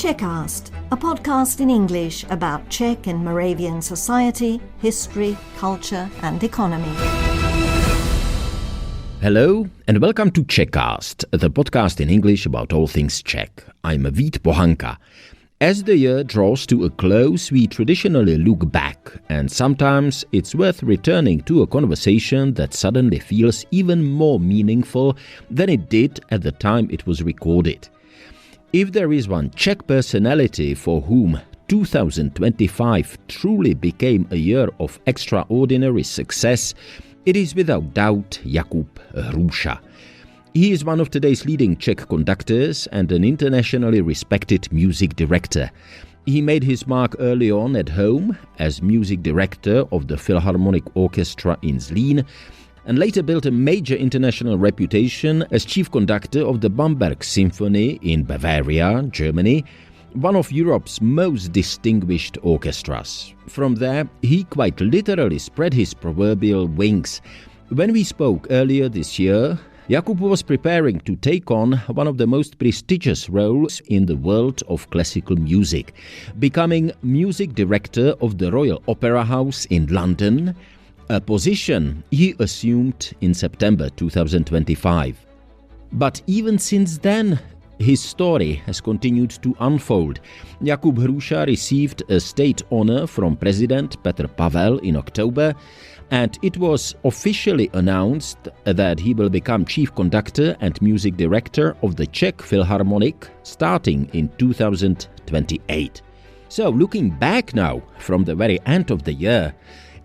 Czechast, a podcast in English about Czech and Moravian society, history, culture and economy. Hello and welcome to Czechast, the podcast in English about all things Czech. I'm Vít Pohanka. As the year draws to a close, we traditionally look back, and sometimes it's worth returning to a conversation that suddenly feels even more meaningful than it did at the time it was recorded. If there is one Czech personality for whom 2025 truly became a year of extraordinary success, it is without doubt Jakub Hrůša. He is one of today's leading Czech conductors and an internationally respected music director. He made his mark early on at home as music director of the Philharmonic Orchestra in Zlín, and later built a major international reputation as chief conductor of the Bamberg Symphony in Bavaria, Germany, one of Europe's most distinguished orchestras. From there, he quite literally spread his proverbial wings. When we spoke earlier this year, Jakub was preparing to take on one of the most prestigious roles in the world of classical music, becoming music director of the Royal Opera House in London, a position he assumed in September 2025. But even since then, his story has continued to unfold. Jakub Hrůša received a state honor from President Petr Pavel in October, and it was officially announced that he will become chief conductor and music director of the Czech Philharmonic starting in 2028. So, looking back now from the very end of the year,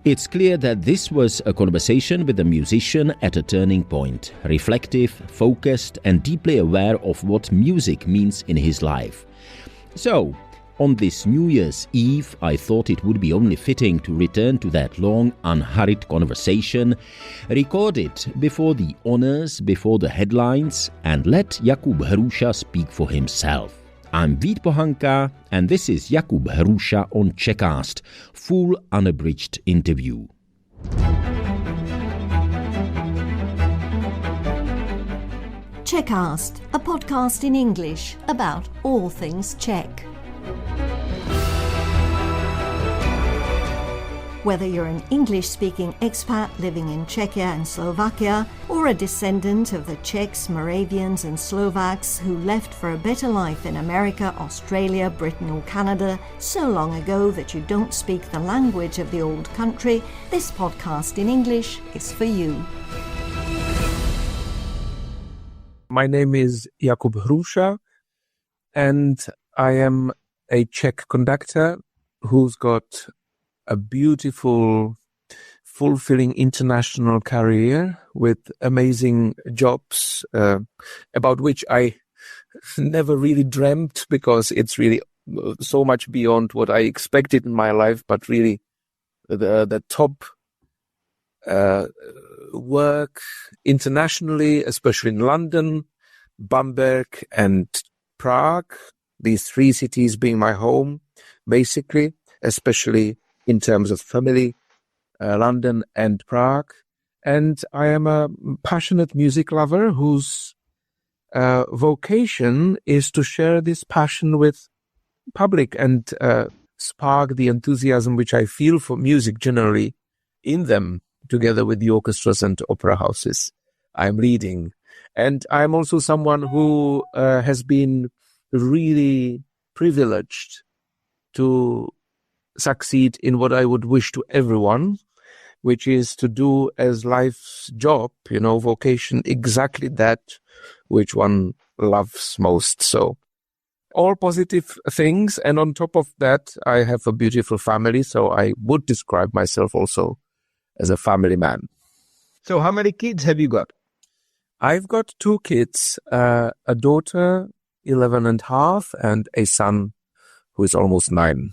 it's clear that this was a conversation with a musician at a turning point, reflective, focused, and deeply aware of what music means in his life. So, on this New Year's Eve, I thought it would be only fitting to return to that long, unhurried conversation, recorded before the honors, before the headlines, and let Jakub Hrůša speak for himself. I'm Vít Pohanka, and this is Jakub Hrůša on Czechast, full unabridged interview. Czechast, a podcast in English about all things Czech. Whether you're an English-speaking expat living in Czechia and Slovakia, or a descendant of the Czechs, Moravians and Slovaks who left for a better life in America, Australia, Britain or Canada so long ago that you don't speak the language of the old country, this podcast in English is for you. My name is Jakub Hrůša, and I am a Czech conductor who's got a beautiful, fulfilling international career with amazing jobs about which I never really dreamt, because it's really so much beyond what I expected in my life, but really the top work internationally, especially in London, Bamberg and Prague, these three cities being my home, basically, especially in terms of family, London and Prague. And I am a passionate music lover whose vocation is to share this passion with public and spark the enthusiasm which I feel for music generally in them, together with the orchestras and opera houses I'm leading. And I'm also someone who has been really privileged to succeed in what I would wish to everyone, which is to do as life's job, vocation, exactly that which one loves most. So all positive things. And on top of that, I have a beautiful family. So I would describe myself also as a family man. So how many kids have you got? I've got two kids, a daughter, 11 and a half, and a son who is almost 9.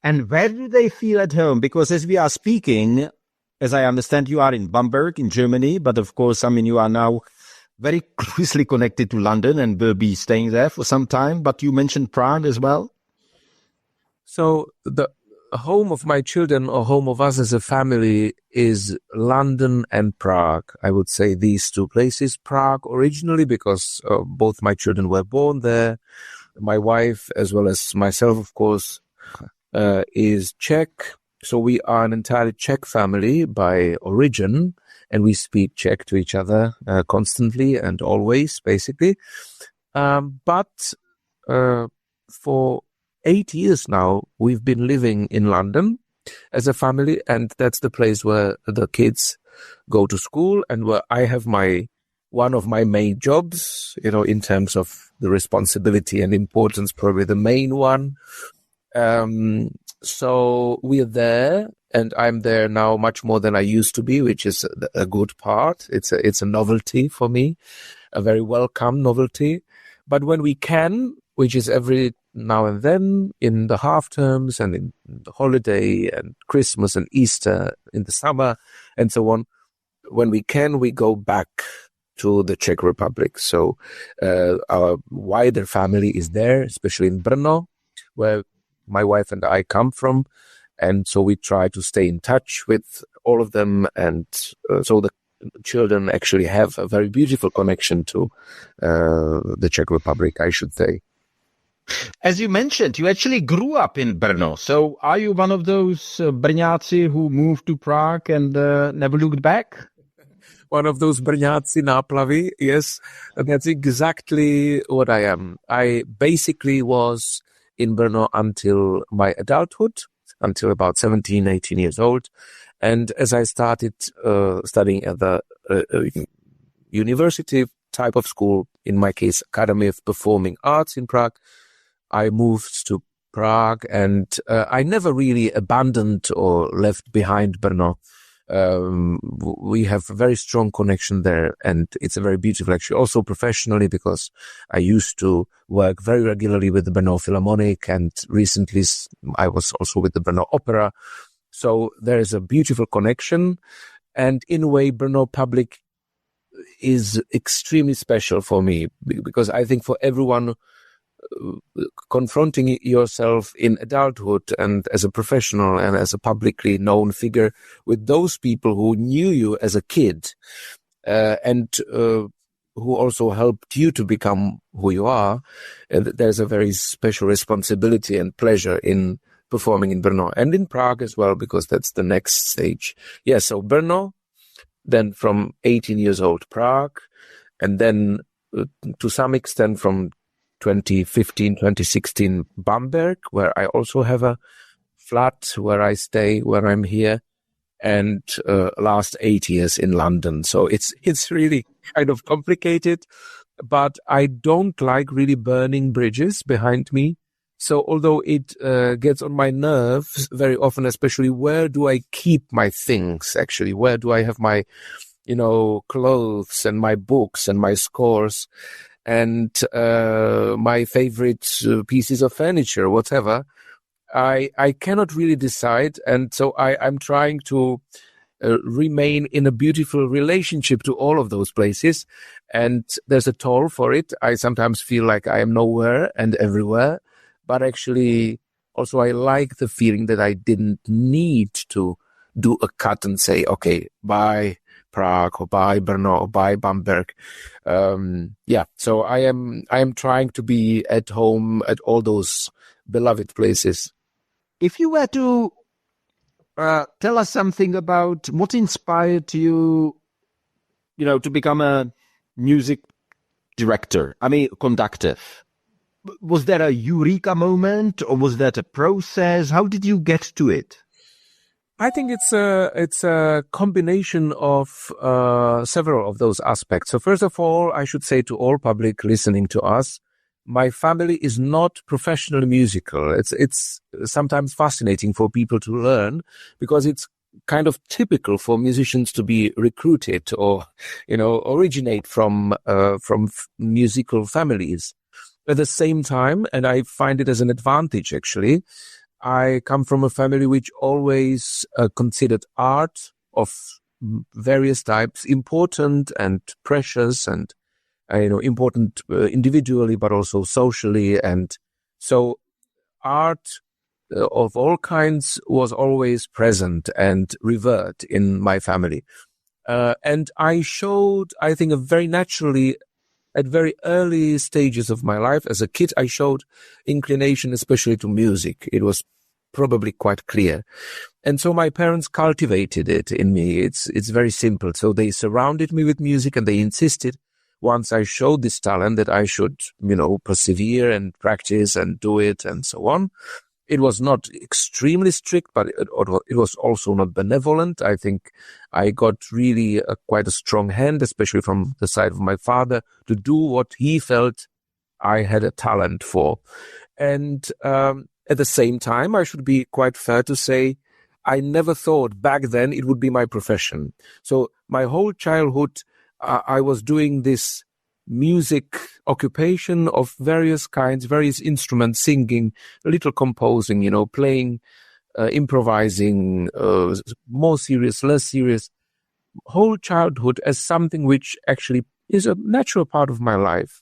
And where do they feel at home? Because as we are speaking, as I understand, you are in Bamberg in Germany, but of course, you are now very closely connected to London and will be staying there for some time. But you mentioned Prague as well. So the home of my children, or home of us as a family, is London and Prague. I would say these two places. Prague originally because both my children were born there. My wife, as well as myself, of course, is Czech. So we are an entirely Czech family by origin, and we speak Czech to each other constantly and always, basically. But for 8 years now, we've been living in London as a family, and that's the place where the kids go to school and where I have one of my main jobs, in terms of the responsibility and importance, probably the main one. So we're there, and I'm there now much more than I used to be, which is a good part. It's a novelty for me, a very welcome novelty. But when we can, which is every now and then in the half terms and in the holiday and Christmas and Easter in the summer and so on, when we can, we go back to the Czech Republic. So our wider family is there, especially in Brno, where my wife and I come from. And so we try to stay in touch with all of them. And so the children actually have a very beautiful connection to the Czech Republic, I should say. As you mentioned, you actually grew up in Brno. So are you one of those Brňáci who moved to Prague and never looked back? One of those Brňáci náplavy, yes. That's exactly what I am. I basically was in Brno until my adulthood, until about 17, 18 years old. And as I started studying at the university type of school, in my case, Academy of Performing Arts in Prague, I moved to Prague, and I never really abandoned or left behind Brno. We have a very strong connection there, and it's a very beautiful, actually, also professionally, because I used to work very regularly with the Brno Philharmonic, and recently I was also with the Brno Opera. So there is a beautiful connection, and in a way, Brno Public is extremely special for me, because I think for everyone confronting yourself in adulthood and as a professional and as a publicly known figure with those people who knew you as a kid and who also helped you to become who you are, there's a very special responsibility and pleasure in performing in Brno and in Prague as well, because that's the next stage. Yeah, so Brno, then from 18 years old Prague, and then to some extent from 2015, 2016, Bamberg, where I also have a flat where I stay, where I'm here, and last 8 years in London. So it's really kind of complicated, but I don't like really burning bridges behind me. So although it gets on my nerves very often, especially where do I keep my things, actually? Where do I have my, clothes and my books and my scores and my favorite pieces of furniture, whatever. I cannot really decide. And so I'm trying to remain in a beautiful relationship to all of those places. And there's a toll for it. I sometimes feel like I am nowhere and everywhere. But actually, also I like the feeling that I didn't need to do a cut and say, okay, bye Prague or bye Brno or bye Bamberg. So I am trying to be at home at all those beloved places. If you were to tell us something about what inspired you, to become a music director, conductor, was there a eureka moment or was that a process? How did you get to it? I think it's a combination of several of those aspects. So first of all, I should say to all public listening to us, my family is not professionally musical. It's sometimes fascinating for people to learn because it's kind of typical for musicians to be recruited or, originate from musical families. At the same time, and I find it as an advantage actually, I come from a family which always considered art of various types important and precious and, important individually, but also socially. And so art of all kinds was always present and revered in my family. And I showed, I think, a very naturally at very early stages of my life. As a kid, I showed inclination, especially to music. It was probably quite clear. And so my parents cultivated it in me. It's very simple. So they surrounded me with music, and they insisted, once I showed this talent, that I should, persevere and practice and do it and so on. It was not extremely strict, but it was also not benevolent. I think I got really quite a strong hand, especially from the side of my father, to do what he felt I had a talent for. And at the same time, I should be quite fair to say, I never thought back then it would be my profession. So my whole childhood, I was doing this music occupation of various kinds, various instruments, singing, a little composing, playing, improvising, more serious, less serious, whole childhood as something which actually is a natural part of my life.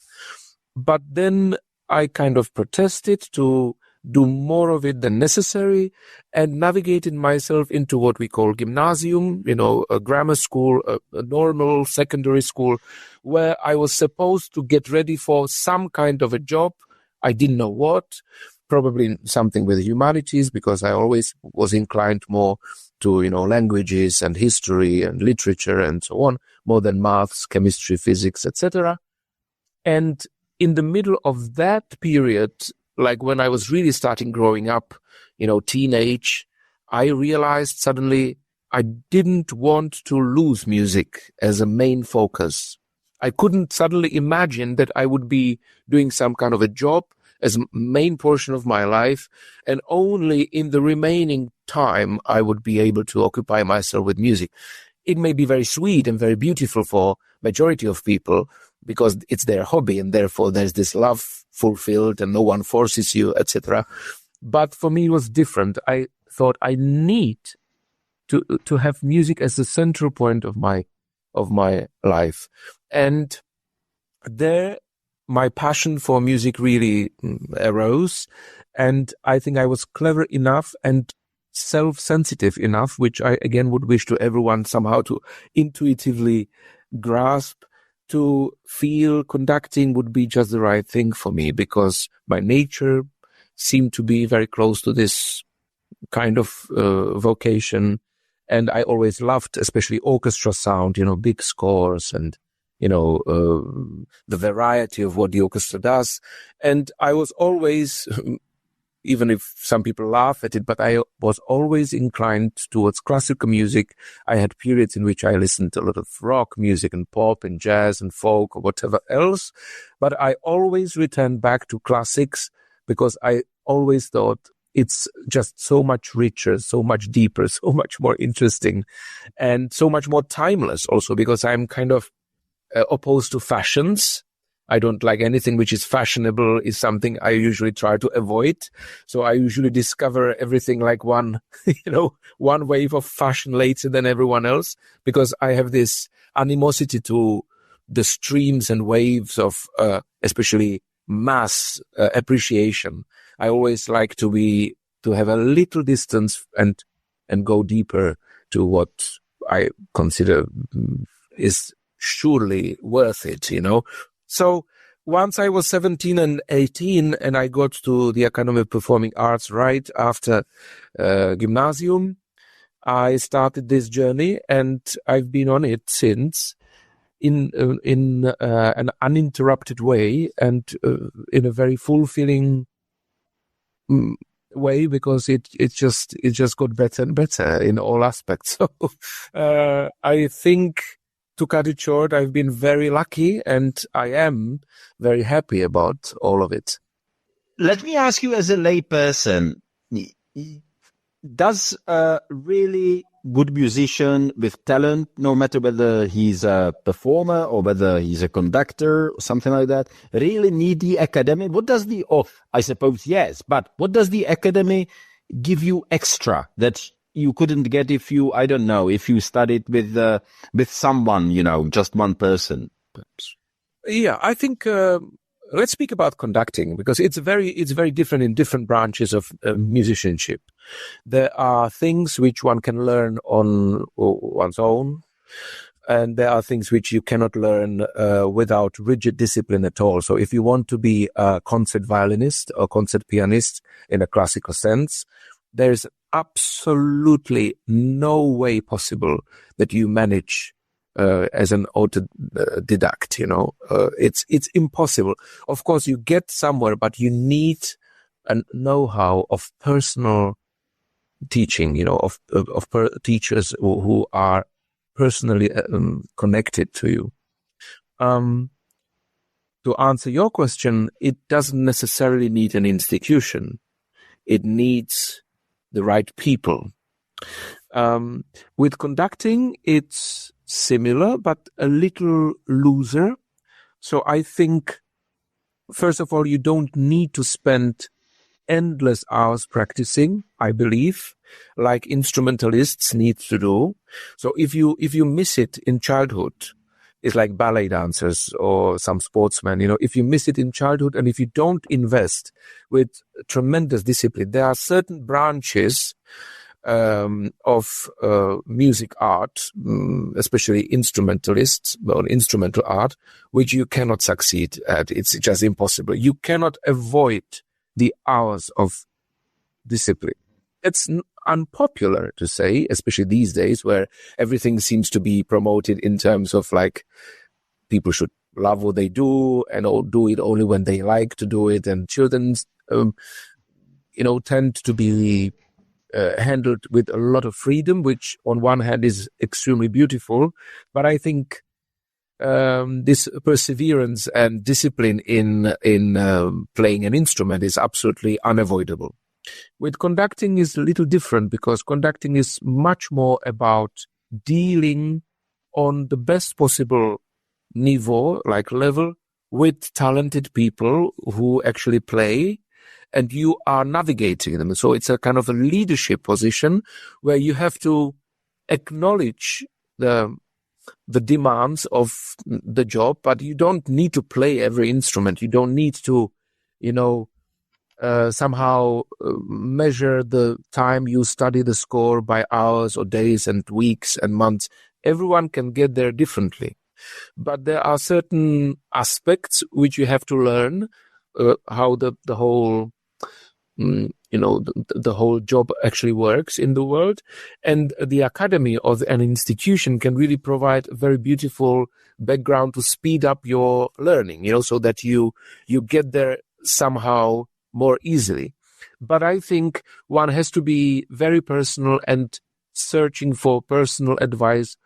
But then I kind of protested to do more of it than necessary, and navigated myself into what we call gymnasium, a grammar school, a normal secondary school, where I was supposed to get ready for some kind of a job. I didn't know what, probably something with humanities, because I always was inclined more to, languages and history and literature and so on, more than maths, chemistry, physics, etc. And in the middle of that period, like when I was really starting growing up, teenage, I realized suddenly I didn't want to lose music as a main focus. I couldn't suddenly imagine that I would be doing some kind of a job as a main portion of my life, and only in the remaining time I would be able to occupy myself with music. It may be very sweet and very beautiful for majority of people, because it's their hobby, and therefore there's this love fulfilled and no one forces you, etc. But for me, it was different. I thought I need to have music as the central point of my life. And there, my passion for music really arose. And I think I was clever enough and self-sensitive enough, which I again would wish to everyone somehow to intuitively grasp, to feel conducting would be just the right thing for me, because my nature seemed to be very close to this kind of vocation. And I always loved, especially orchestra sound, big scores and, the variety of what the orchestra does. And I was always, even if some people laugh at it, but I was always inclined towards classical music. I had periods in which I listened to a lot of rock music and pop and jazz and folk or whatever else. But I always returned back to classics, because I always thought it's just so much richer, so much deeper, so much more interesting, and so much more timeless also, because I'm kind of opposed to fashions. I don't like anything which is fashionable, is something I usually try to avoid. So I usually discover everything like one wave of fashion later than everyone else, because I have this animosity to the streams and waves of especially mass appreciation. I always like to have a little distance and go deeper to what I consider is surely worth it, So once I was 17 and 18 and I got to the Academy of Performing Arts right after gymnasium, I started this journey, and I've been on it since in an uninterrupted way, and in a very fulfilling way, because it just got better and better in all aspects. So I think, to cut it short, I've been very lucky, and I am very happy about all of it. Let me ask you, as a layperson, does a really good musician with talent, no matter whether he's a performer or whether he's a conductor or something like that, really need the academy? What does I suppose yes, but what does the academy give you extra that you couldn't get if you studied with someone, just one person, perhaps? Yeah, I think let's speak about conducting, because it's very different in different branches of musicianship. There are things which one can learn on one's own. And there are things which you cannot learn without rigid discipline at all. So if you want to be a concert violinist or concert pianist in a classical sense, there's absolutely no way possible that you manage as an autodidact, it's impossible. Of course, you get somewhere, but you need a know-how of personal teaching, of teachers who are personally connected to you. To answer your question, it doesn't necessarily need an institution. It needs the right people. With conducting, it's similar, but a little looser. So I think, first of all, you don't need to spend endless hours practicing, I believe, like instrumentalists need to do. So if you miss it in childhood, it's like ballet dancers or some sportsmen, if you miss it in childhood and if you don't invest with tremendous discipline, there are certain branches of music art, especially instrumentalists or instrumental art, which you cannot succeed at. It's just impossible. You cannot avoid the hours of discipline. It's unpopular to say, especially these days where everything seems to be promoted in terms of like people should love what they do and do it only when they like to do it. And children, tend to be handled with a lot of freedom, which on one hand is extremely beautiful. But I think this perseverance and discipline in playing an instrument is absolutely unavoidable. With conducting is a little different because conducting is much more about dealing on the best possible level with talented people who actually play, and you are navigating them. So it's a kind of a leadership position where you have to acknowledge the demands of the job, but you don't need to play every instrument. You don't need to, somehow measure the time you study the score by hours or days and weeks and months. Everyone can get there differently. But there are certain aspects which you have to learn, how the whole the whole job actually works in the world. And the academy or an institution can really provide a very beautiful background to speed up your learning, so that you get there somehow more easily. But I think one has to be very personal and searching for personal advice,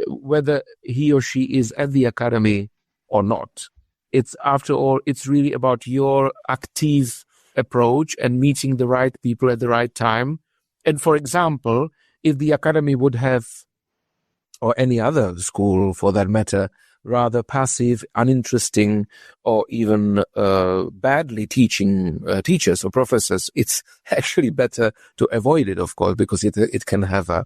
whether he or she is at the academy or not. It's, after all, it's really about your active approach and meeting the right people at the right time. And for example, if the academy would have, or any other school for that matter, rather passive, uninteresting, or even badly teaching teachers or professors, it's actually better to avoid it, of course, because it can have a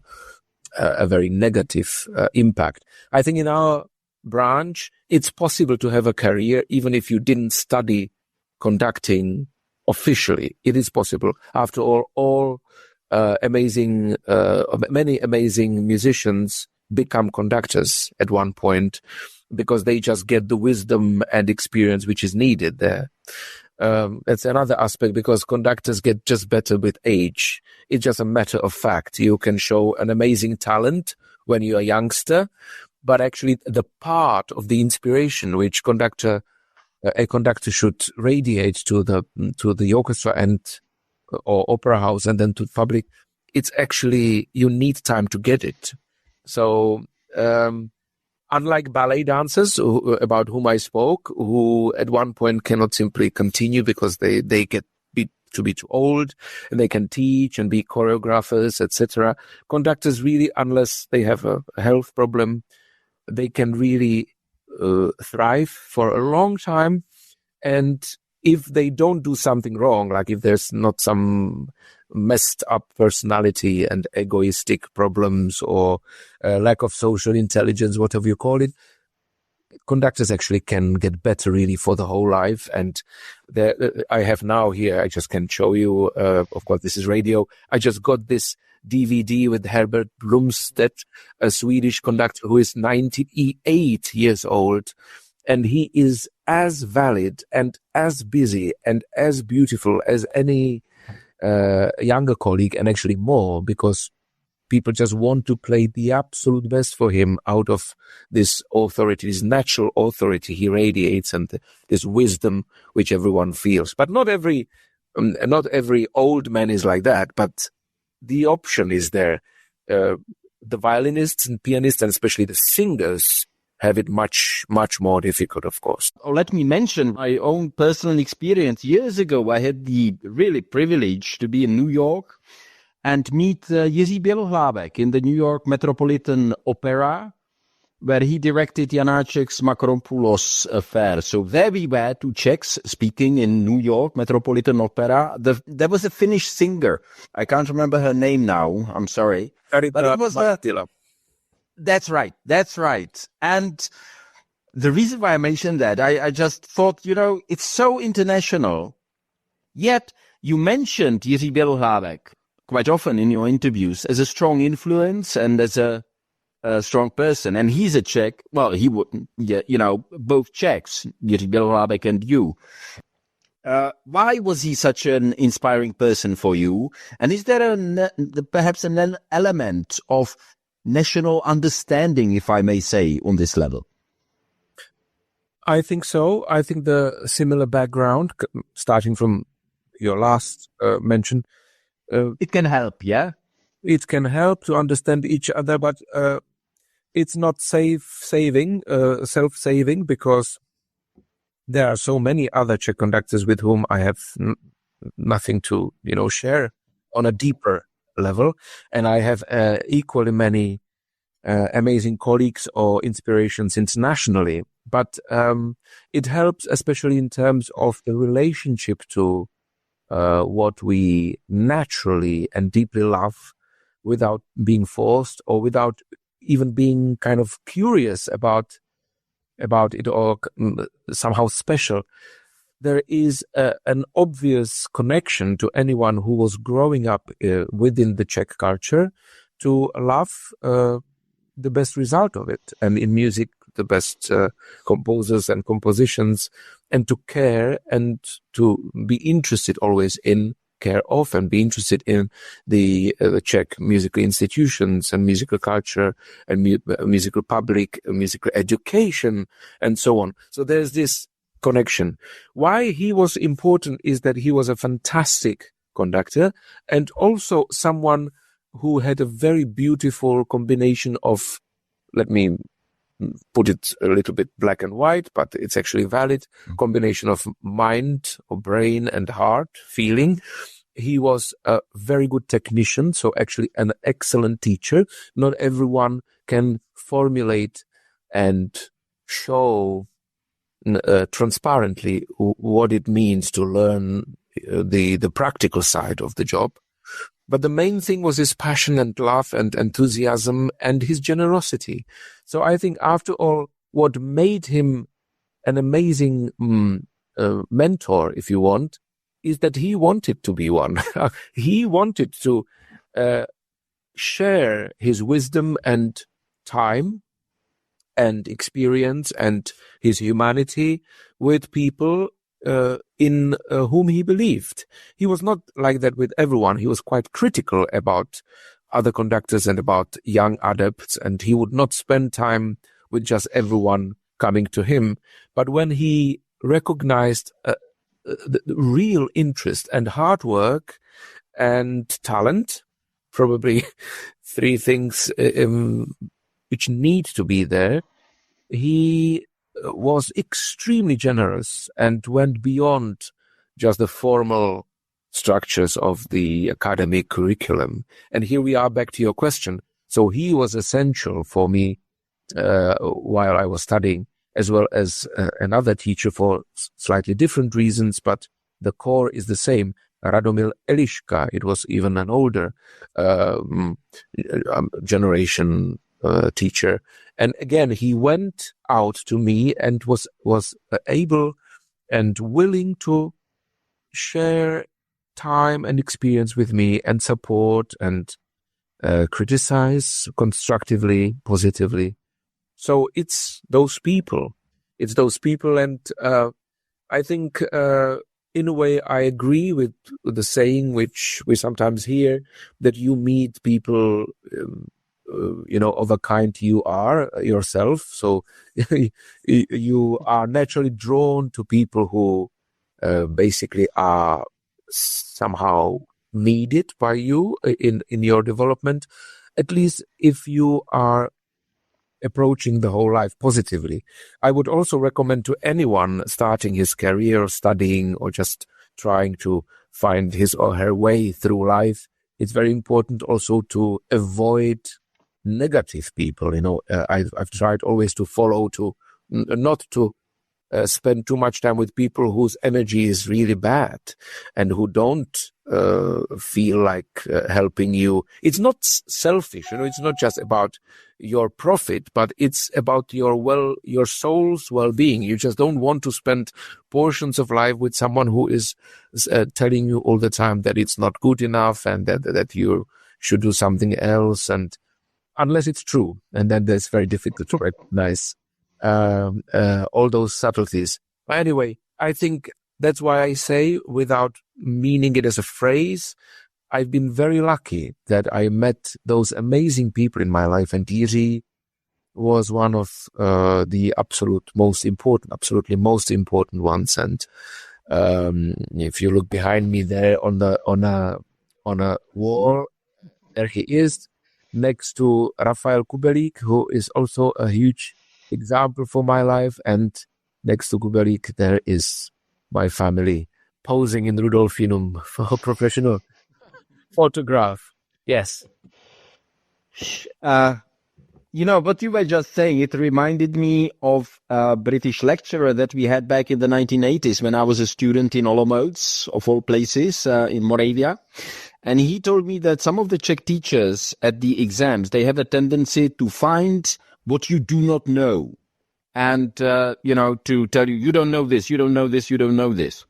very negative impact. I think in our branch, it's possible to have a career even if you didn't study conducting officially. It is possible. After all many amazing musicians become conductors at one point because they just get the wisdom and experience which is needed there. That's another aspect, because conductors get just better with age. It's just a matter of fact. You can show an amazing talent when you're a youngster, but actually the part of the inspiration which a conductor should radiate to the orchestra or opera house and then to the public, it's actually, you need time to get it. So, unlike ballet dancers about whom I spoke, who at one point cannot simply continue because they get to be too old, and they can teach and be choreographers, etc. Conductors really, unless they have a health problem, they can really thrive for a long time. And if they don't do something wrong, like if there's not some messed up personality and egoistic problems or lack of social intelligence, whatever you call it, conductors actually can get better really for the whole life. And I have now here, I just can show you, of course this is radio, I just got this DVD with Herbert Blomstedt, a Swedish conductor who is 98 years old. And he is as valid and as busy and as beautiful as any younger colleague, and actually more, because people just want to play the absolute best for him out of this authority, this natural authority he radiates, and this wisdom which everyone feels. But not every old man is like that, but the option is there. The violinists and pianists, and especially the singers, have it much, much more difficult, of course. Let me mention my own personal experience. Years ago, I had the really privilege to be in New York and meet Jiří Bělohlávek in the New York Metropolitan Opera, where he directed Janáček's Makrompoulos affair. So there we were, two Czechs speaking in New York Metropolitan Opera. There was a Finnish singer. I can't remember her name now. I'm sorry. But it was That's right. And the reason why I mentioned that, I just thought, it's so international. Yet you mentioned Jiří Bělohlávek quite often in your interviews as a strong influence and as a strong person. And he's a Czech. Well, he wouldn't, both Czechs, Jiří Bělohlávek and you. Why was he such an inspiring person for you? And is there perhaps an element of national understanding, if I may say, on this level? I think so. I think the similar background, starting from your last mention, it can help, yeah? It can help to understand each other, but it's not self-saving, because there are so many other Czech conductors with whom I have nothing to, share on a deeper level. And I have equally many amazing colleagues or inspirations internationally. But it helps, especially in terms of the relationship to what we naturally and deeply love, without being forced or without even being kind of curious about it or somehow special. There is an obvious connection to anyone who was growing up within the Czech culture to love the best result of it, and in music, the best composers and compositions, and to care and to be interested always in, care of, and be interested in the Czech musical institutions and musical culture and musical public, musical education, and so on. So there's this connection. Why he was important is that he was a fantastic conductor and also someone who had a very beautiful combination of, let me put it a little bit black and white, but it's actually valid, combination of mind or brain and heart, feeling. He was a very good technician, so actually an excellent teacher. Not everyone can formulate and show transparently what it means to learn the practical side of the job. But the main thing was his passion and love and enthusiasm and his generosity. So I think after all, what made him an amazing mentor, if you want, is that he wanted to be one. He wanted to share his wisdom and time and experience and his humanity with people in whom he believed. He was not like that with everyone. He was quite critical about other conductors and about young adepts, and he would not spend time with just everyone coming to him. But when he recognized the real interest and hard work and talent, probably three things which need to be there, he was extremely generous and went beyond just the formal structures of the academic curriculum. And here we are back to your question. So he was essential for me while I was studying, as well as another teacher for slightly different reasons, but the core is the same. Radomil Eliška, it was even an older generation teacher. And again, he went out to me and was able and willing to share time and experience with me and support and criticize constructively, positively. So it's those people. And I think in a way I agree with the saying which we sometimes hear, that you meet people of a kind you are yourself. So you are naturally drawn to people who basically are somehow needed by you in your development, at least if you are approaching the whole life positively. I would also recommend to anyone starting his career, studying, or just trying to find his or her way through life, it's very important also to avoid negative people. I've tried always to follow, not to spend too much time with people whose energy is really bad and who don't feel like helping you. It's not selfish, it's not just about your profit, but it's about your soul's well-being. You just don't want to spend portions of life with someone who is telling you all the time that it's not good enough and that you should do something else, and unless it's true, and then it's very difficult to recognize all those subtleties. But anyway, I think that's why I say, without meaning it as a phrase, I've been very lucky that I met those amazing people in my life, and Jiří was one of the absolutely most important ones. And if you look behind me there on a wall, there he is, next to Rafael Kubelik, who is also a huge example for my life, and next to Kubelik there is my family posing in Rudolfinum for a professional photograph. Yes. What you were just saying, it reminded me of a British lecturer that we had back in the 1980s when I was a student in Olomouc, of all places, in Moravia. And he told me that some of the Czech teachers at the exams, they have a tendency to find what you do not know. And, to tell you don't know this, you don't know this, you don't know this.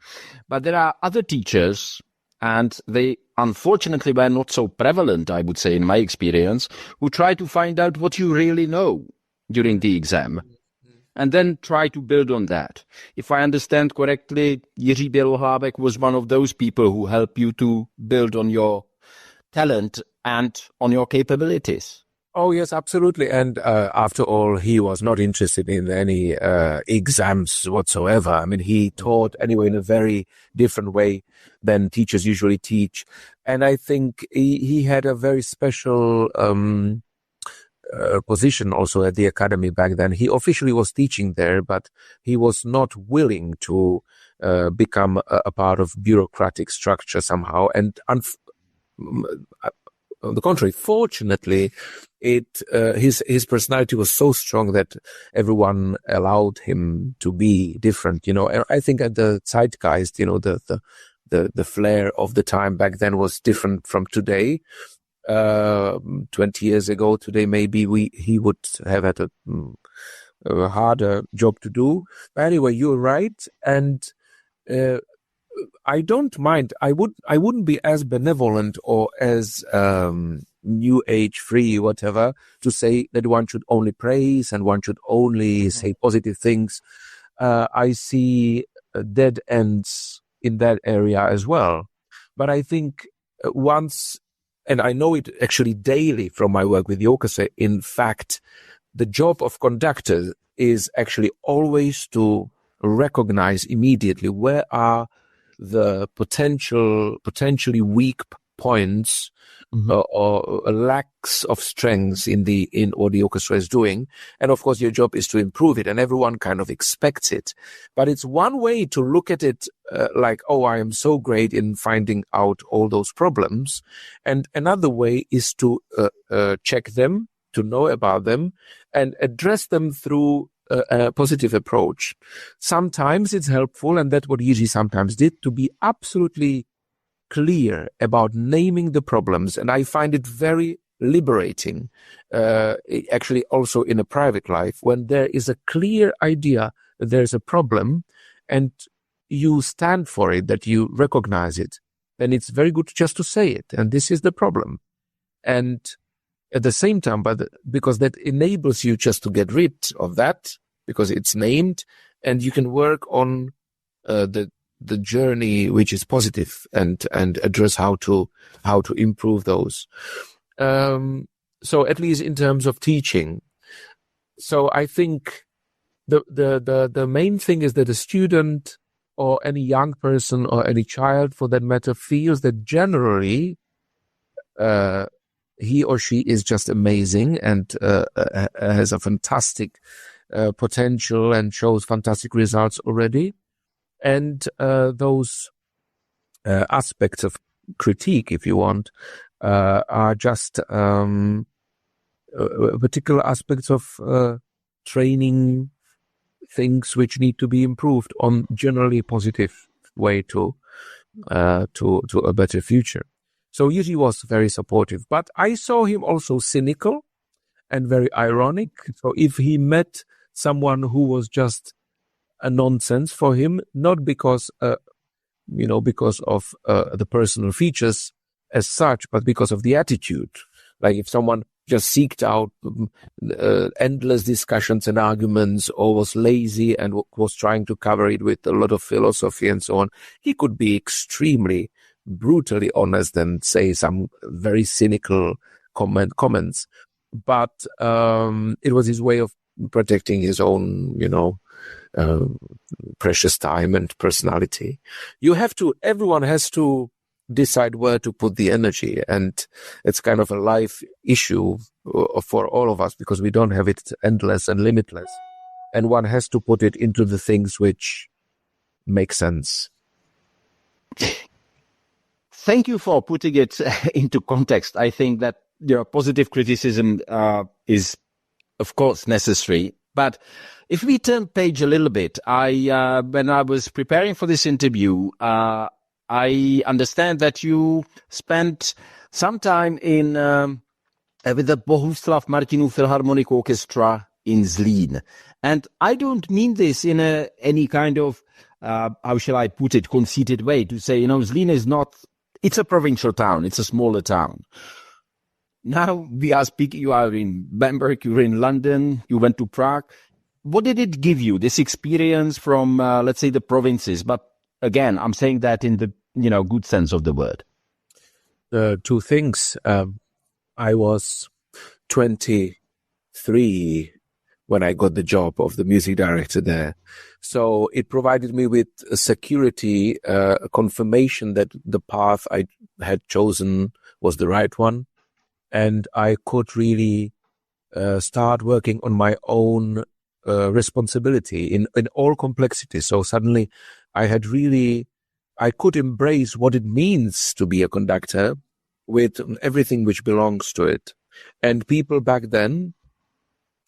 But there are other teachers, and they unfortunately were not so prevalent, I would say, in my experience, who try to find out what you really know during the exam, and then try to build on that. If I understand correctly, Jiří Bělohlavek was one of those people who help you to build on your talent and on your capabilities. Oh, yes, absolutely. And after all, he was not interested in any exams whatsoever. I mean, he taught anyway in a very different way than teachers usually teach. And I think he had a very special position also at the academy back then. He officially was teaching there, but he was not willing to become a part of bureaucratic structure somehow. And on the contrary, fortunately, his personality was so strong that everyone allowed him to be different. I think at the zeitgeist, the flair of the time back then was different from today. 20 years ago, today maybe he would have had a harder job to do. But anyway, you're right, and I don't mind. I wouldn't be as benevolent or as new age free, whatever, to say that one should only praise and one should only say positive things. I see dead ends in that area as well. But I think and I know it actually daily from my work with the orchestra, in fact, the job of conductor is actually always to recognize immediately where are the potentially weak points or lacks of strengths in what the orchestra is doing. And of course, your job is to improve it, and everyone kind of expects it. But it's one way to look at it like, oh, I am so great in finding out all those problems. And another way is to check them, to know about them, and address them through a positive approach. Sometimes it's helpful, and that's what Jiří sometimes did, to be absolutely clear about naming the problems. And I find it very liberating, actually also in a private life, when there is a clear idea that there's a problem and you stand for it, that you recognize it, then it's very good just to say it. And this is the problem. And at the same time, because that enables you just to get rid of that, because it's named, and you can work on the journey which is positive and address how to improve those. So at least in terms of teaching. So I think the main thing is that a student or any young person or any child for that matter feels that generally he or she is just amazing and has a fantastic potential and shows fantastic results already. And those aspects of critique, if you want, are just particular aspects of training things which need to be improved on generally positive way to a better future. So Yuri was very supportive, but I saw him also cynical and very ironic. So if he met someone who was just a nonsense for him, not because because of the personal features as such, but because of the attitude. Like if someone just seeked out endless discussions and arguments, or was lazy and was trying to cover it with a lot of philosophy and so on, he could be extremely brutally honest and say some very cynical comments. But it was his way of protecting his own, precious time and personality. Everyone has to decide where to put the energy, and it's kind of a life issue for all of us because we don't have it endless and limitless, and one has to put it into the things which make sense. Thank you for putting it into context. I think that positive criticism is, of course, necessary. But if we turn page a little bit, when I was preparing for this interview, I understand that you spent some time with the Bohuslav Martinů Philharmonic Orchestra in Zlín. And I don't mean this in any kind of, how shall I put it, conceited way to say, Zlín is not, it's a provincial town, it's a smaller town. Now we are speaking, you are in Bamberg, you're in London, you went to Prague. What did it give you, this experience from, let's say, the provinces? But again, I'm saying that in the, good sense of the word. Two things. I was 23 when I got the job of the music director there. So it provided me with a security, a confirmation that the path I had chosen was the right one. And I could really start working on my own responsibility in all complexity. So suddenly I could embrace what it means to be a conductor with everything which belongs to it. And people back then,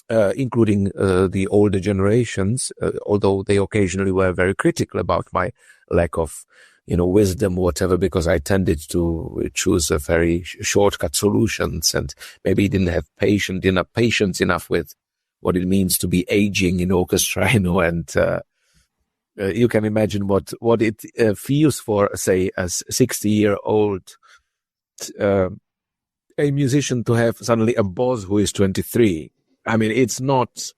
including the older generations, although they occasionally were very critical about my lack of wisdom, whatever, because I tended to choose a very shortcut solutions and maybe didn't have patience enough with what it means to be aging in orchestra, and you can imagine what it feels for, say, a 60-year-old a musician to have suddenly a boss who is 23. I mean, it's not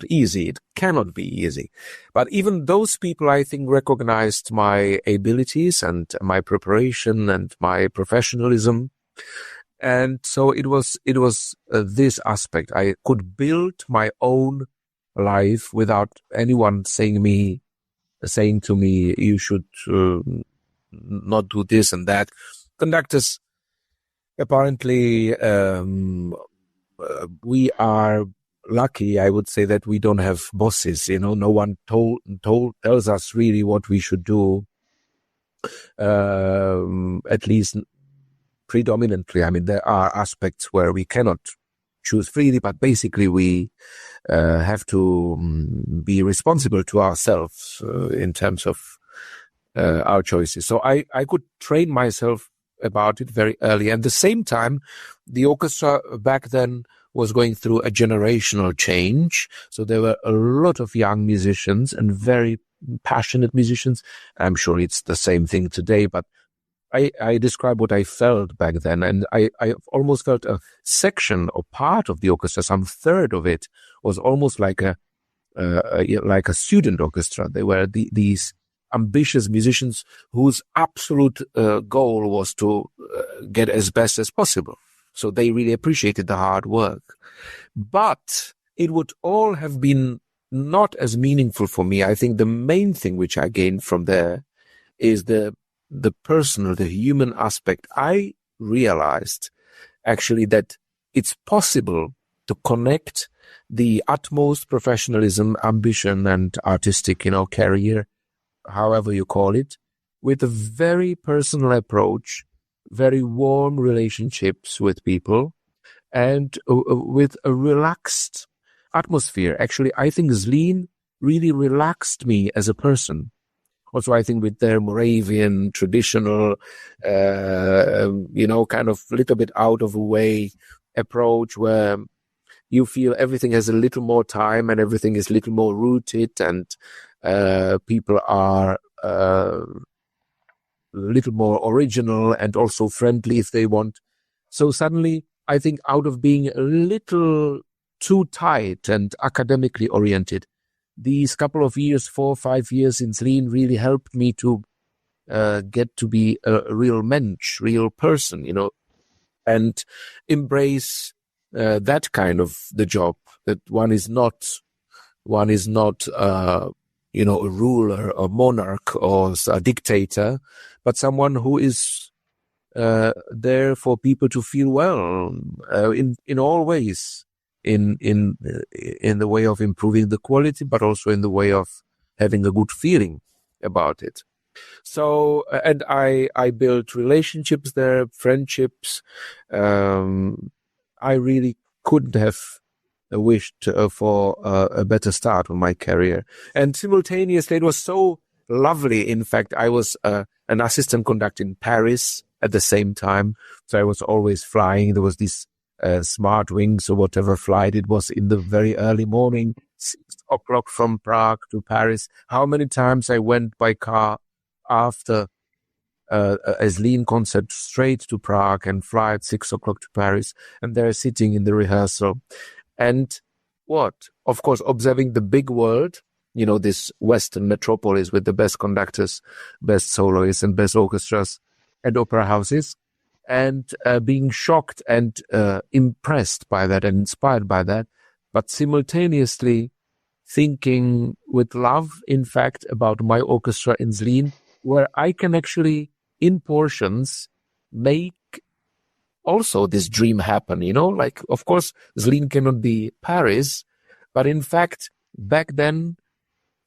easy. It cannot be easy. But even those people, I think, recognized my abilities and my preparation and my professionalism. And so it was this aspect. I could build my own life without anyone saying to me, you should not do this and that. Conductors, apparently, we are lucky, I would say, that we don't have bosses. No one tells us really what we should do. At least predominantly. I mean, there are aspects where we cannot choose freely, but basically we have to be responsible to ourselves in terms of our choices. So I could train myself about it very early. And at the same time, the orchestra back then was going through a generational change. So there were a lot of young musicians and very passionate musicians. I'm sure it's the same thing today, but I describe what I felt back then, and I almost felt a section or part of the orchestra, some third of it, was almost like a student orchestra. They were these ambitious musicians whose absolute goal was to get as best as possible. So they really appreciated the hard work. But it would all have been not as meaningful for me. I think the main thing which I gained from there is the personal, the human aspect. I realized actually that it's possible to connect the utmost professionalism, ambition, and artistic, career, however you call it, with a very personal approach, very warm relationships with people, and with a relaxed atmosphere. Actually, I think Zlín really relaxed me as a person. Also, I think with their Moravian traditional, kind of little bit out of the way approach where you feel everything has a little more time and everything is a little more rooted, and people are a little more original and also friendly if they want. So suddenly, I think out of being a little too tight and academically oriented, these couple of years, 4 or 5 years in Zlín really helped me to get to be a real mensch, real person, and embrace that kind of the job, that one is not a ruler, a monarch, or a dictator, but someone who is there for people to feel well in all ways, in the way of improving the quality, but also in the way of having a good feeling about it. So, and I built relationships there, friendships. I really couldn't have wished for a better start on my career. And simultaneously, it was so lovely. In fact, I was an assistant conductor in Paris at the same time. So I was always flying. There was this smart wings or whatever flight it was in the very early morning, 6 o'clock from Prague to Paris. How many times I went by car after a Zlín concert straight to Prague and fly at 6 o'clock to Paris, and they're sitting in the rehearsal. And of course, observing the big world, this Western metropolis with the best conductors, best soloists, and best orchestras and opera houses, and being shocked and impressed by that and inspired by that, but simultaneously thinking with love, in fact, about my orchestra in Zlín, where I can actually, in portions, make also this dream happen, like, of course, Zlín cannot be Paris, but in fact, back then,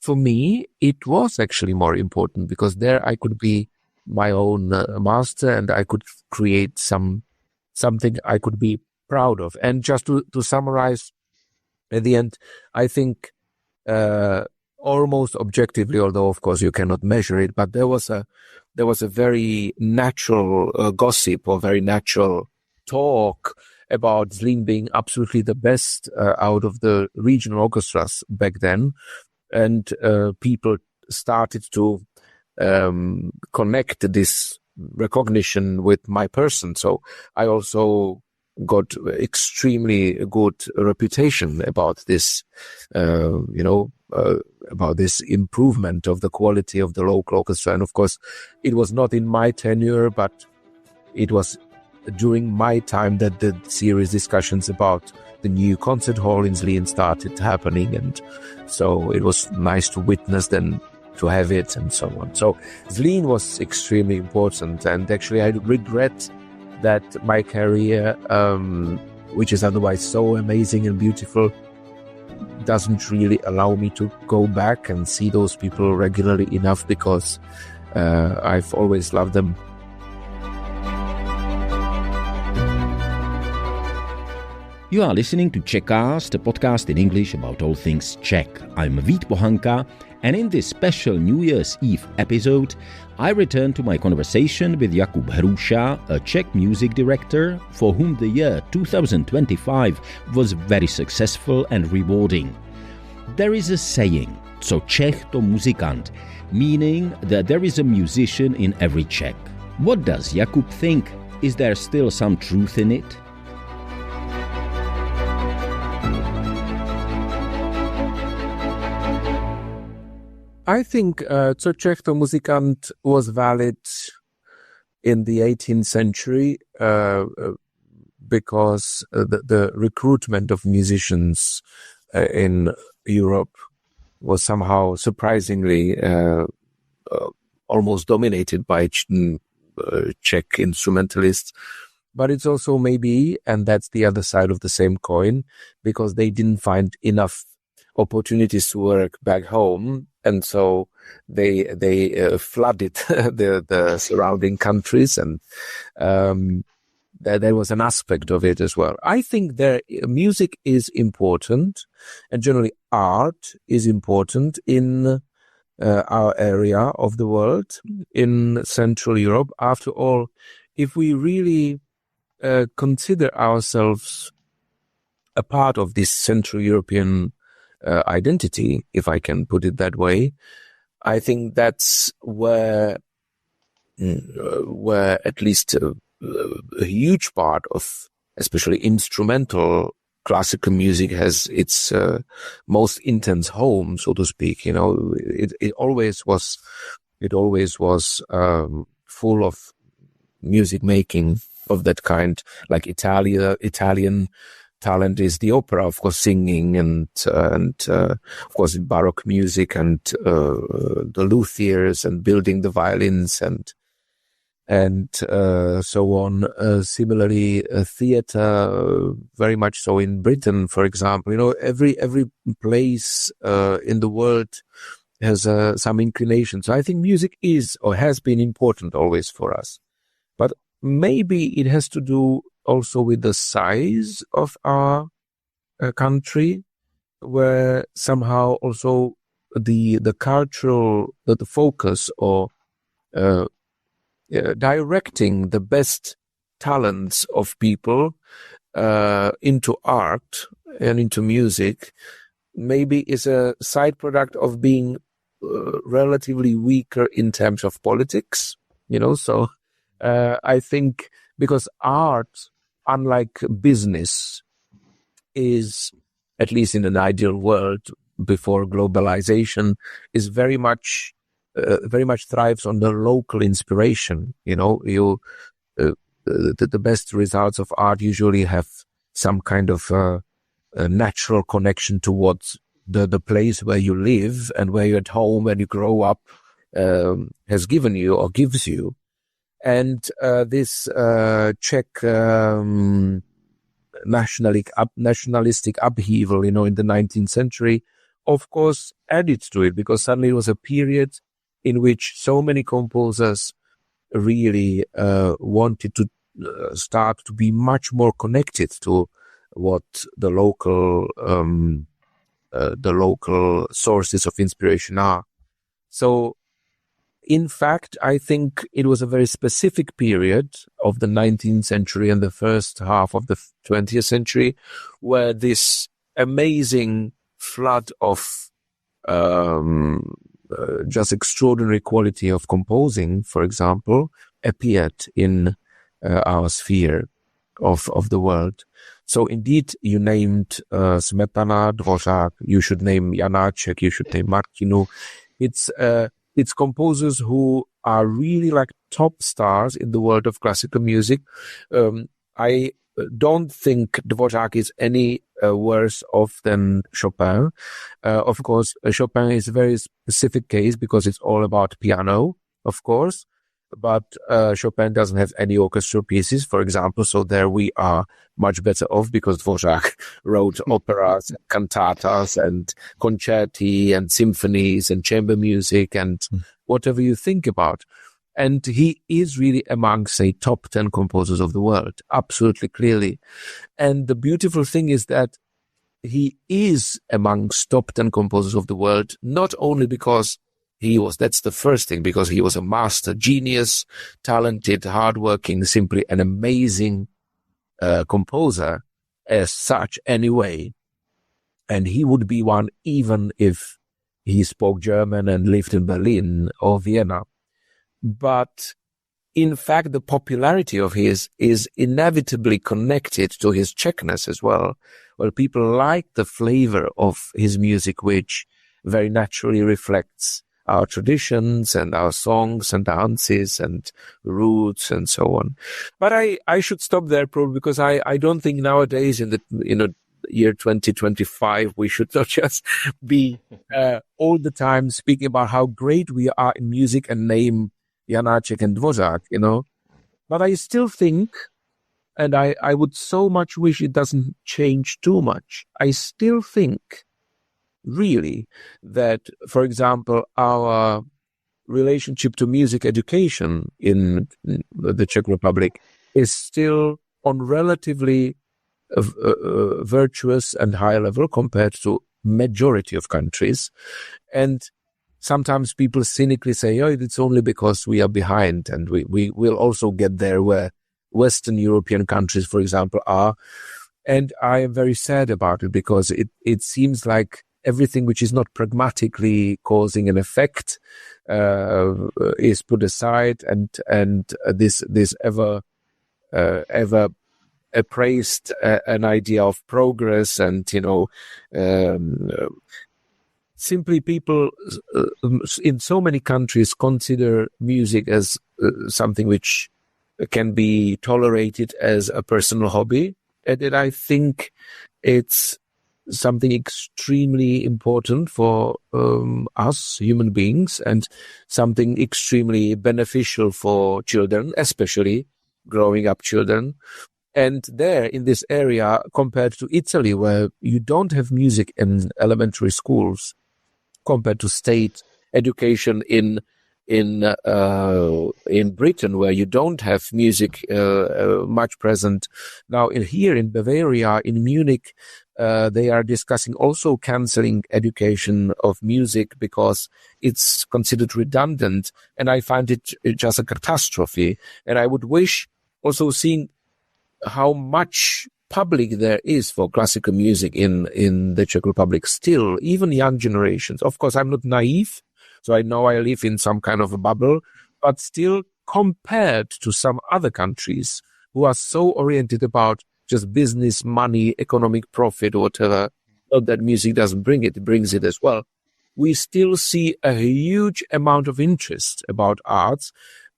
for me, it was actually more important, because there I could be my own master, and I could create something I could be proud of. And just to summarize at the end, I think almost objectively, although of course you cannot measure it, but there was a very natural gossip or very natural talk about Zlín being absolutely the best out of the regional orchestras back then, and people started to connect this recognition with my person. So I also got extremely good reputation about this, about this improvement of the quality of the local orchestra. And of course, it was not in my tenure, but it was during my time that the serious discussions about the new concert hall in Zlín started happening. And so it was nice to witness then, to have it, and so on. So Zlín was extremely important, and actually I regret that my career, which is otherwise so amazing and beautiful, doesn't really allow me to go back and see those people regularly enough, because I've always loved them. You are listening to Czechast, a podcast in English about all things Czech. I'm Vít Pohanka, and in this special New Year's Eve episode, I return to my conversation with Jakub Hrůša, a Czech music director for whom the year 2025 was very successful and rewarding. There is a saying, co Čech to muzikant, meaning that there is a musician in every Czech. What does Jakub think? Is there still some truth in it? I think Co Czech to muzikant was valid in the 18th century because the recruitment of musicians in Europe was somehow surprisingly almost dominated by Czech instrumentalists. But it's also maybe, and that's the other side of the same coin, because they didn't find enough opportunities to work back home, and so they flooded the surrounding countries, and there was an aspect of it as well. I think music is important, and generally art is important in our area of the world, in Central Europe. After all, if we really consider ourselves a part of this Central European identity, if I can put it that way, I think that's where at least a huge part of, especially instrumental classical music, has its most intense home, so to speak. You know, it always was full of music making of that kind. Like Italian talent is the opera, of course, singing, and of course Baroque music, and the luthiers, and building the violins, and so on. Similarly, theater, very much so in Britain, for example. You know, every place in the world has some inclination. So I think music is or has been important always for us. But maybe it has to do also with the size of our country, where somehow also the cultural, the focus, or directing the best talents of people into art and into music maybe is a side product of being relatively weaker in terms of politics, you know. So I think because art, unlike business, is, at least in an ideal world before globalization, is very much thrives on the local inspiration. You know, the best results of art usually have some kind of a natural connection towards the place where you live and where you're at home and you grow up, has given you or gives you. And this Czech nationalistic upheaval, you know, in the 19th century, of course, added to it, because suddenly it was a period in which so many composers really wanted to start to be much more connected to what the local sources of inspiration are. So, in fact, I think it was a very specific period of the 19th century and the first half of the 20th century where this amazing flood of just extraordinary quality of composing, for example, appeared in our sphere of the world. So indeed, you named Smetana, Dvořák, you should name Janáček, you should name Martinu. It's composers who are really like top stars in the world of classical music. I don't think Dvořák is any worse off than Chopin. Of course, Chopin is a very specific case because it's all about piano, of course. But Chopin doesn't have any orchestral pieces, for example, so there we are much better off, because Dvořák wrote operas, and cantatas, and concerti, and symphonies, and chamber music, and whatever you think about. And he is really among, say, top 10 composers of the world, absolutely clearly. And the beautiful thing is that he is amongst top 10 composers of the world, not only because that's the first thing, because he was a master, genius, talented, hardworking, simply an amazing composer as such anyway. And he would be one even if he spoke German and lived in Berlin or Vienna. But in fact, the popularity of his is inevitably connected to his Czechness as well. Well, people like the flavor of his music, which very naturally reflects our traditions and our songs and dances and roots and so on. But I should stop there, probably, because I don't think nowadays in the year 2025 we should not just be all the time speaking about how great we are in music and name Janáček and Dvořák, But I still think, and I would so much wish it doesn't change too much, I still think really that, for example, our relationship to music education in the Czech Republic is still on relatively virtuous and high level compared to majority of countries. And sometimes people cynically say, it's only because we are behind, and we will also get there where Western European countries, for example, are. And I am very sad about it, because it seems like everything which is not pragmatically causing an effect is put aside, and this ever appraised an idea of progress, and simply people in so many countries consider music as something which can be tolerated as a personal hobby, and I think it's something extremely important for us human beings, and something extremely beneficial for children, especially growing up children. And there, in this area, compared to Italy, where you don't have music in elementary schools, compared to state education in Britain, where you don't have music much present. Now, here in Bavaria, in Munich, they are discussing also cancelling education of music because it's considered redundant, and I find it just a catastrophe. And I would wish, also seeing how much public there is for classical music in the Czech Republic still, even young generations. Of course, I'm not naive, so I know I live in some kind of a bubble, but still, compared to some other countries who are so oriented about just business, money, economic profit, or whatever, not that music doesn't bring it, it brings it as well. We still see a huge amount of interest about arts.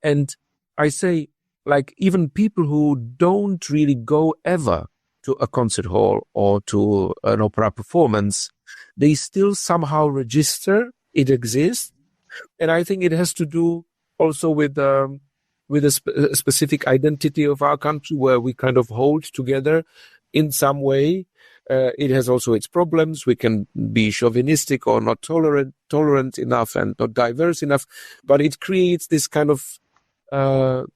And I say, like, even people who don't really go ever to a concert hall or to an opera performance, they still somehow register it exists. And I think it has to do also with a specific identity of our country, where we kind of hold together in some way. It has also its problems. We can be chauvinistic or not tolerant enough and not diverse enough, but it creates this kind of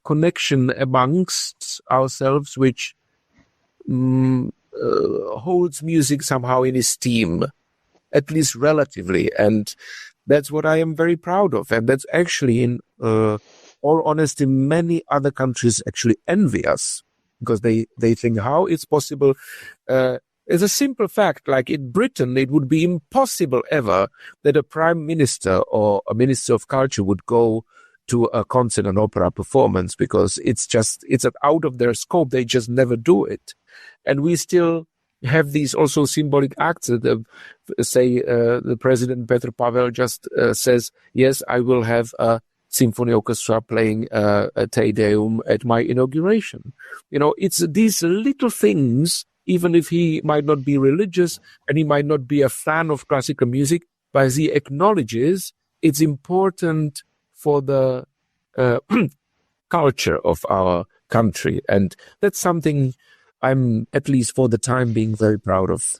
connection amongst ourselves, which holds music somehow in esteem, at least relatively. And that's what I am very proud of. And that's actually, in all honesty, many other countries actually envy us, because they think how it's possible. It's a simple fact, like in Britain, it would be impossible ever that a prime minister or a minister of culture would go to a concert and opera performance, because it's out of their scope. They just never do it. And we still have these also symbolic acts. The president Petr Pavel just says, yes, I will have a symphony orchestra playing a Te Deum at my inauguration. It's these little things, even if he might not be religious and he might not be a fan of classical music, but he acknowledges it's important for the culture of our country. And that's something I'm, at least for the time being, very proud of.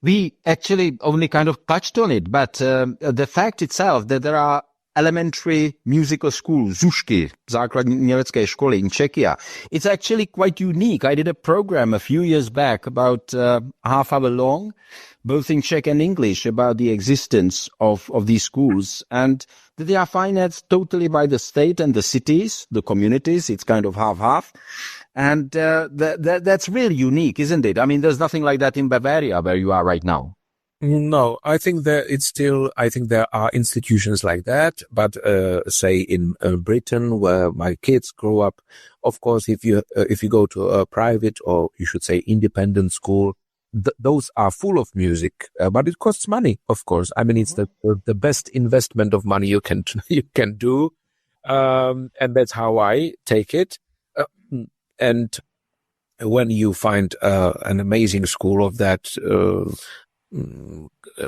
We actually only kind of touched on it, but the fact itself that there are elementary musical schools, zušky, základní umělecké školy in Czechia, it's actually quite unique. I did a program a few years back, about half hour long, both in Czech and English, about the existence of these schools, and they are financed totally by the state and the cities, the communities. It's kind of half-half. And that's really unique, isn't it? I mean, there's nothing like that in Bavaria, where you are right now. No, I think there are institutions like that, but say in Britain, where my kids grow up, of course, if you go to a private, or you should say independent school, those are full of music, but it costs money, of course. I mean, it's the best investment of money you can do, and that's how I take it. And when you find an amazing school of that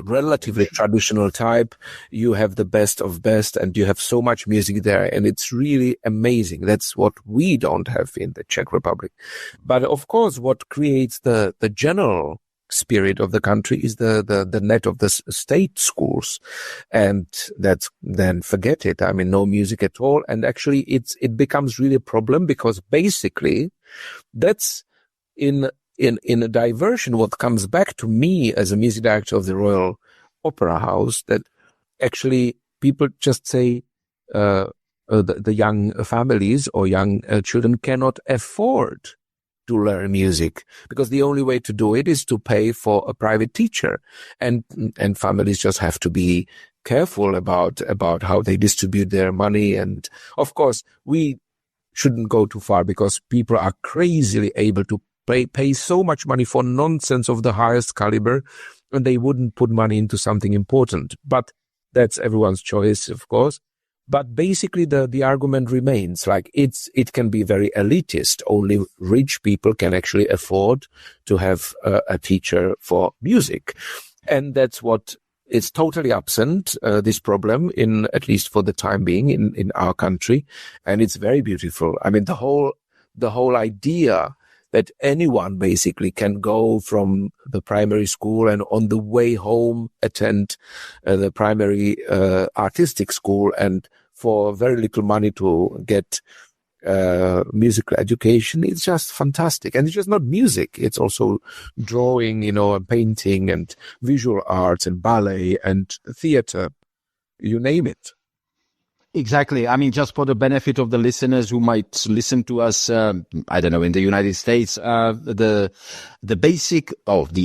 relatively traditional type, you have the best of best, and you have so much music there, and it's really amazing. That's what we don't have in the Czech Republic. But of course, what creates the general spirit of the country is the net of the state schools, and that's, then forget it. I mean, no music at all, and actually it becomes really a problem, because basically that's in a diversion, what comes back to me as a music director of the Royal Opera House, that actually people just say the young families or young children cannot afford to learn music, because the only way to do it is to pay for a private teacher, and families just have to be careful about how they distribute their money. And of course, we shouldn't go too far, because people are crazily able to pay so much money for nonsense of the highest caliber, and they wouldn't put money into something important. But that's everyone's choice, of course. But basically the argument remains, like, it can be very elitist. Only rich people can actually afford to have a teacher for music. And that's what is totally absent, this problem, in, at least for the time being, in our country. And it's very beautiful. I mean, the whole idea that anyone basically can go from the primary school and on the way home attend the primary artistic school, and for very little money to get musical education, it's just fantastic. And it's just not music, it's also drawing, and painting and visual arts and ballet and theater, you name it. Exactly. I mean, just for the benefit of the listeners who might listen to us, I don't know, in the United States, the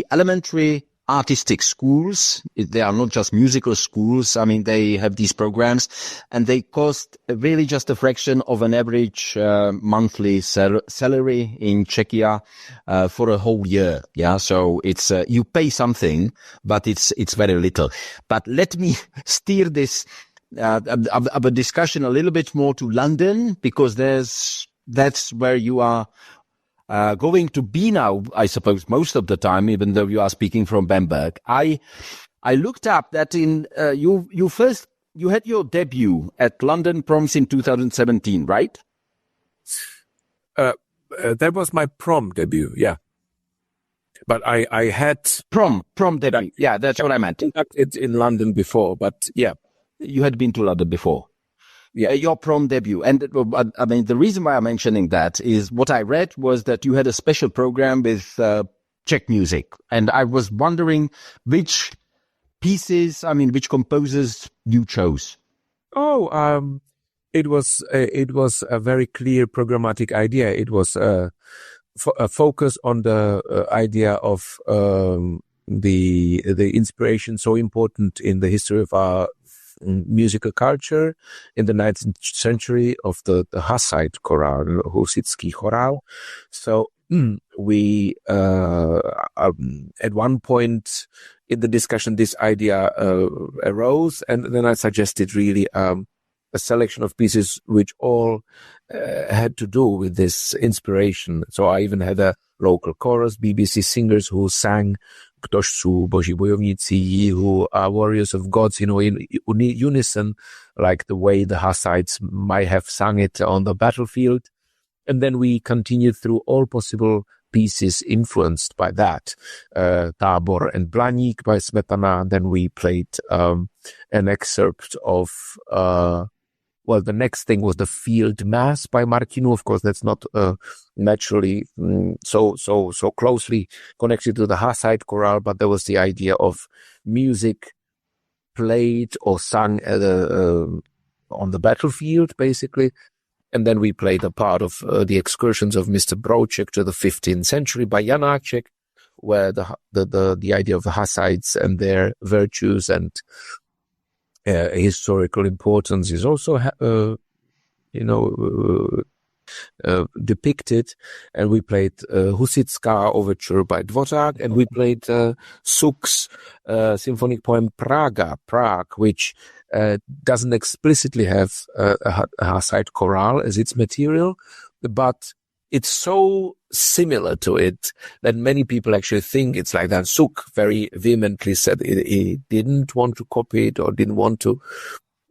elementary artistic schools, they are not just musical schools. I mean, they have these programs, and they cost really just a fraction of an average monthly salary in Czechia for a whole year. Yeah, so it's you pay something, but it's very little. But let me steer this a discussion a little bit more to London, because that's where you are going to be now, I suppose, most of the time, even though you are speaking from Bamberg. I looked up that in you had your debut at London Proms in 2017, right? That was my prom debut, yeah. But I had prom debut. Yeah, that's what I meant. It's in London before, but yeah. You had been to London before. Yeah, your prom debut. And I mean, the reason why I'm mentioning that is what I read was that you had a special program with Czech music. And I was wondering which composers you chose. Oh, it was a very clear programmatic idea. It was a focus on the idea of the inspiration so important in the history of our musical culture in the 19th century of the Hussite chorale, Husický chorale. So we at one point in the discussion, this idea arose, and then I suggested really a selection of pieces which all had to do with this inspiration. So I even had a local chorus, BBC singers who sang Ktož sú boží bojovníci, who are warriors of gods, in unison, like the way the Hussites might have sung it on the battlefield. And then we continued through all possible pieces influenced by that. Tábor and Blaník by Smetana. Then we played an excerpt of the next thing was the Field Mass by Martinu. Of course, that's not naturally so closely connected to the Hussite chorale, but there was the idea of music played or sung on the battlefield, basically. And then we played a part of the excursions of Mr. Brouček to the 15th century by Janáček, where the idea of the Hussites and their virtues and historical importance is also depicted. And we played Husitská Overture by Dvořák, and we played Suk's symphonic poem Prague, which doesn't explicitly have a Hussite chorale as its material, but it's so similar to it that many people actually think it's like that. Suk very vehemently said he didn't want to copy it or didn't want to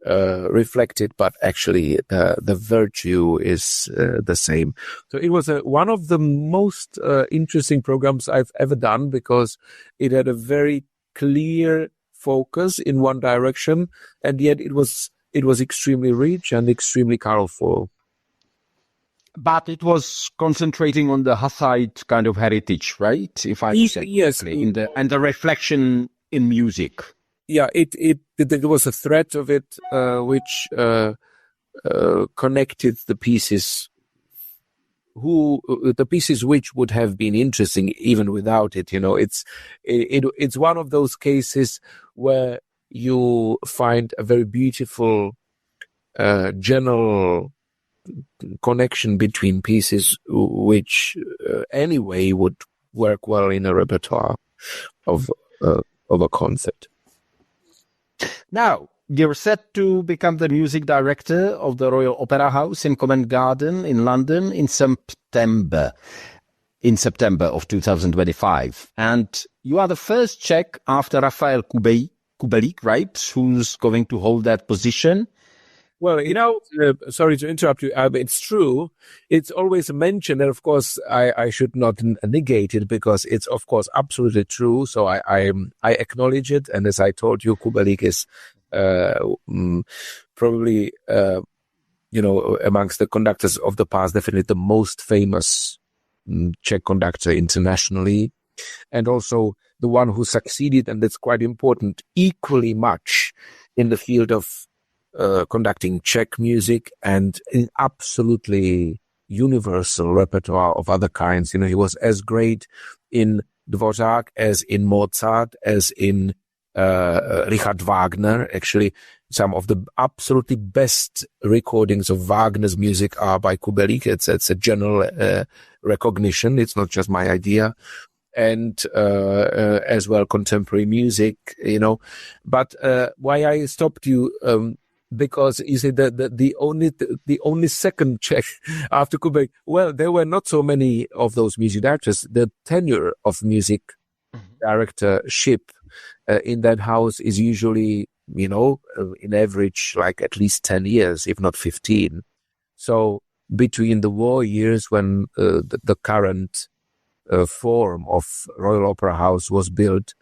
reflect it, but actually the virtue is the same. So it was one of the most interesting programs I've ever done, because it had a very clear focus in one direction, and yet it was extremely rich and extremely colorful. But it was concentrating on the Hussite kind of heritage, right? If I say yes, and the reflection in music. Yeah, it was a thread of it which connected the pieces which would have been interesting even without it. It's one of those cases where you find a very beautiful general connection between pieces which anyway would work well in a repertoire of a concert. Now, you're set to become the music director of the Royal Opera House in Covent Garden in London in September of 2025. And you are the first Czech after Rafael Kubelik, right, who's going to hold that position. Well, sorry to interrupt you, it's true. It's always mentioned, and of course, I should not negate it, because it's of course absolutely true. So I acknowledge it, and as I told you, Kubelik is probably amongst the conductors of the past, definitely the most famous Czech conductor internationally, and also the one who succeeded, and that's quite important, equally much in the field of conducting Czech music and an absolutely universal repertoire of other kinds. He was as great in Dvořák as in Mozart, as in Richard Wagner. Actually, some of the absolutely best recordings of Wagner's music are by Kubelik. It's a general recognition. It's not just my idea. And as well, contemporary music, But why I stopped you, because you see the only second Czech after Kubelik, well, there were not so many of those music directors. The tenure of music directorship in that house is usually, in average, like at least 10 years, if not 15. So between the war years, when the current form of Royal Opera House was built,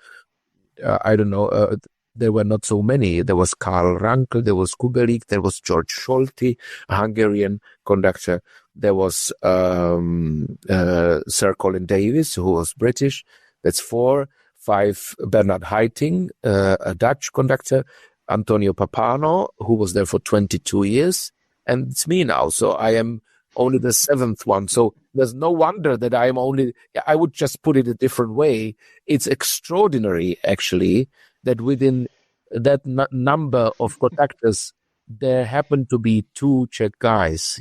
there were not so many. There was Karl Rankel, there was Kubelik, there was George Solti, a Hungarian conductor. There was Sir Colin Davis, who was British. That's 4. 5, Bernard Haitink, a Dutch conductor. Antonio Papano, who was there for 22 years. And it's me now. So I am only the 7th one. So there's no wonder that I would just put it a different way. It's extraordinary, actually, that within that number of conductors, there happen to be 2 Czech guys,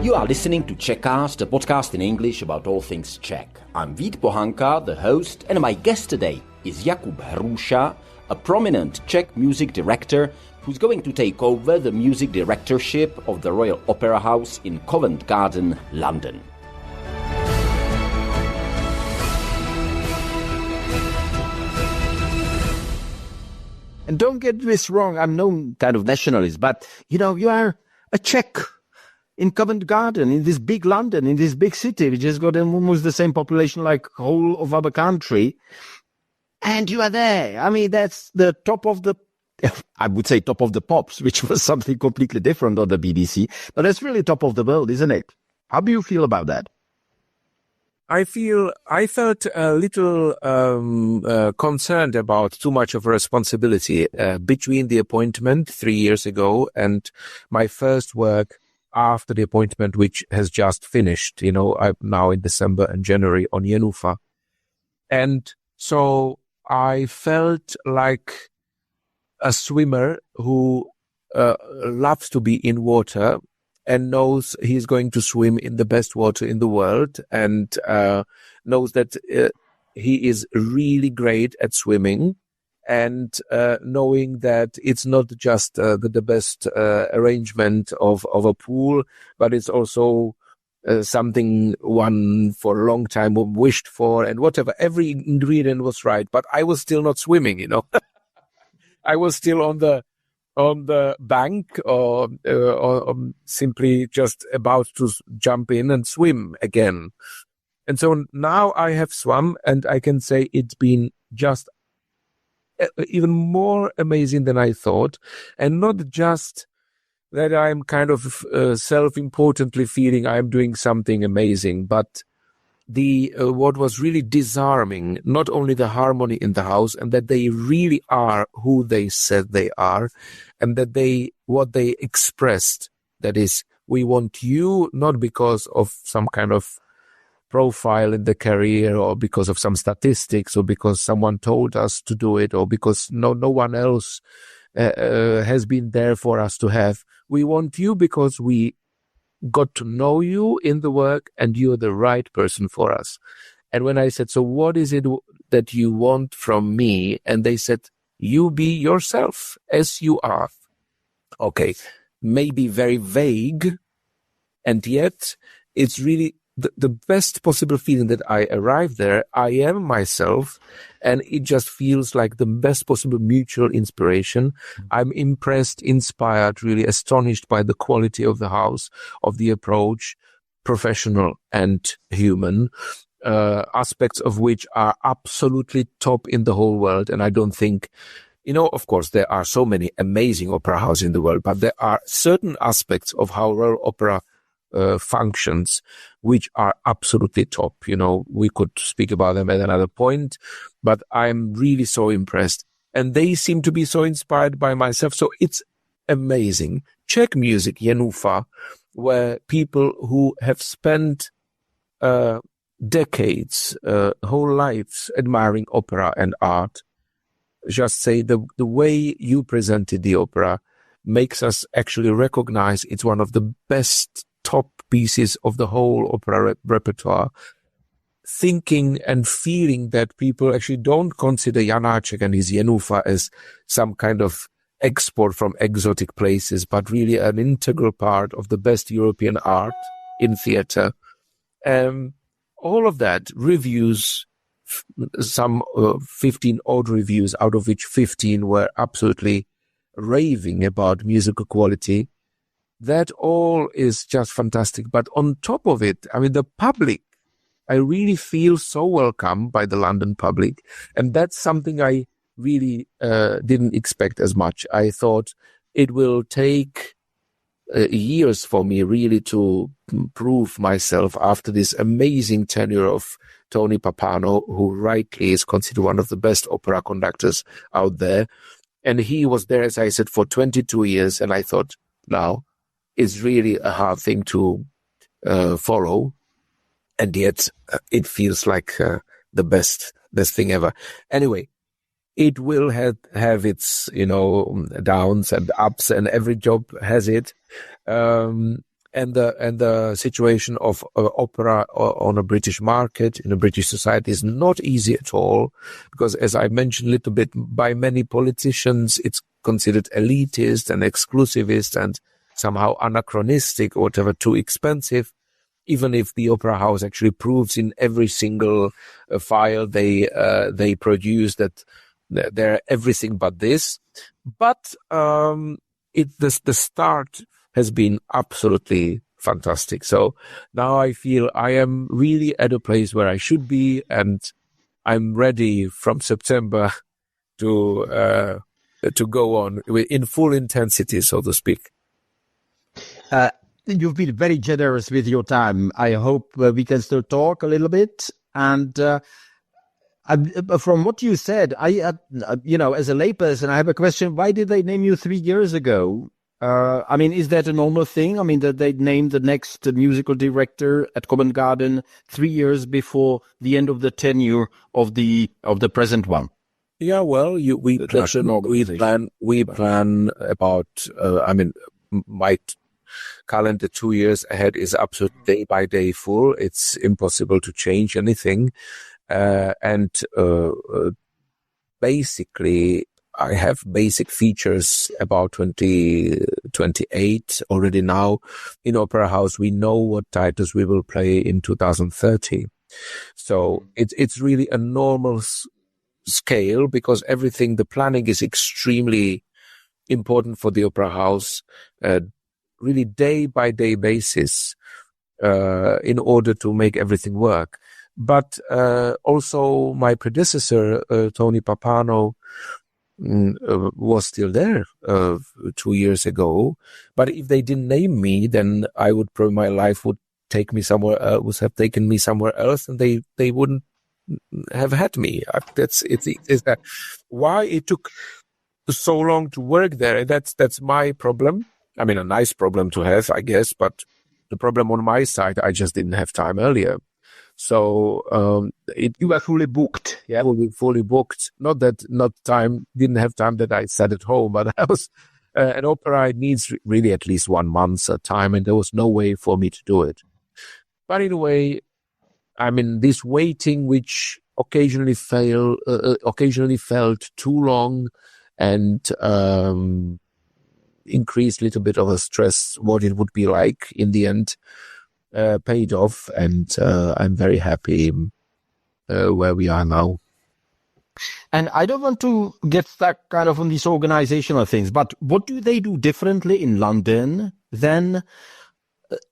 You are listening to Czechast, a podcast in English about all things Czech. I'm Vít Pohanka, the host, and my guest today is Jakub Hrůša, a prominent Czech music director who's going to take over the music directorship of the Royal Opera House in Covent Garden, London. And don't get this wrong, I'm no kind of nationalist, but, you are a Czech in Covent Garden, in this big London, in this big city, which has got almost the same population like whole of our country. And you are there. I mean, that's the top of the, I would say top of the pops, which was something completely different on the BBC. But that's really top of the world, isn't it? How do you feel about that? I felt a little concerned about too much of a responsibility between the appointment 3 years ago and my first work after the appointment, which has just finished. I'm now in December and January on Jenufa. And so I felt like a swimmer who loves to be in water and knows he's going to swim in the best water in the world, and knows that he is really great at swimming, and knowing that it's not just the best arrangement of a pool, but it's also something one for a long time wished for, and whatever. Every ingredient was right, but I was still not swimming, I was still on the bank or simply just about to jump in and swim again. And so now I have swum, and I can say it's been just even more amazing than I thought. And not just that I'm kind of self-importantly feeling I'm doing something amazing, but what was really disarming, not only the harmony in the house, and that they really are who they said they are, and that what they expressed, that is, we want you not because of some kind of profile in the career, or because of some statistics, or because someone told us to do it, or because no one else has been there for us to have. We want you because we got to know you in the work, and you're the right person for us. And when I said, so what is it that you want from me? And they said, you be yourself as you are. Okay, maybe very vague, and yet it's really the best possible feeling that I arrived there. I am myself, and it just feels like the best possible mutual inspiration. I'm impressed, inspired, really astonished by the quality of the house, of the approach, professional and human, aspects of which are absolutely top in the whole world. And I don't think, of course, there are so many amazing opera houses in the world, but there are certain aspects of how Royal Opera functions which are absolutely top. We could speak about them at another point, but I'm really so impressed, and they seem to be so inspired by myself. So it's amazing. Czech music, Jenufa, where people who have spent decades, whole lives admiring opera and art, just say the way you presented the opera makes us actually recognize it's one of the best top pieces of the whole opera repertoire. Thinking and feeling that people actually don't consider Janáček and his Jenufa as some kind of export from exotic places, but really an integral part of the best European art in theater. All of that, reviews, some 15 odd reviews, out of which 15 were absolutely raving about musical quality. That all is just fantastic. But on top of it, the public, I really feel so welcome by the London public. And that's something I really didn't expect as much. I thought it will take years for me really to prove myself after this amazing tenure of Tony Pappano, who rightly is considered one of the best opera conductors out there. And he was there, as I said, for 22 years. And I thought, now, it's really a hard thing to follow. And yet it feels like the best thing ever. Anyway, it will have its, downs and ups, and every job has it. And the situation of opera on a British market, in a British society, is not easy at all, because, as I mentioned a little bit, by many politicians, it's considered elitist and exclusivist and somehow anachronistic or whatever, too expensive, even if the opera house actually proves in every single file they produce that they're everything but this. But the start has been absolutely fantastic. So now I feel I am really at a place where I should be, and I'm ready from September to go on in full intensity, so to speak. You've been very generous with your time. I hope we can still talk a little bit. And from what you said, as a layperson, I have a question. Why did they name you 3 years ago? I mean, is that a normal thing? I mean, that they name the next musical director at Covent Garden 3 years before the end of the tenure of the present one. Yeah, well, we plan about. My calendar 2 years ahead is absolutely day by day full. It's impossible to change anything, and basically, I have basic features about 2028 already now. In Opera House, we know what titles we will play in 2030. So it's really a normal scale, because everything, the planning is extremely important for the Opera House, really day by day basis, in order to make everything work. But also my predecessor, Tony Papano, was still there 2 years ago. But if they didn't name me, then I would probably, my life would take me somewhere, would have taken me somewhere else, and they wouldn't have had me. It's that why it took so long to work there. That's my problem. I mean, a nice problem to have, I guess, but the problem on my side, I just didn't have time earlier. So you were fully booked. Yeah, fully booked. Didn't have time that I sat at home, but I was an opera. It needs really at least 1 month's time, and there was no way for me to do it. But in a way, I mean, this waiting, which occasionally felt too long, and increased a little bit of a stress, what it would be like in the end, paid off, and I'm very happy where we are now. And I don't want to get stuck kind of on these organizational things, but what do they do differently in London than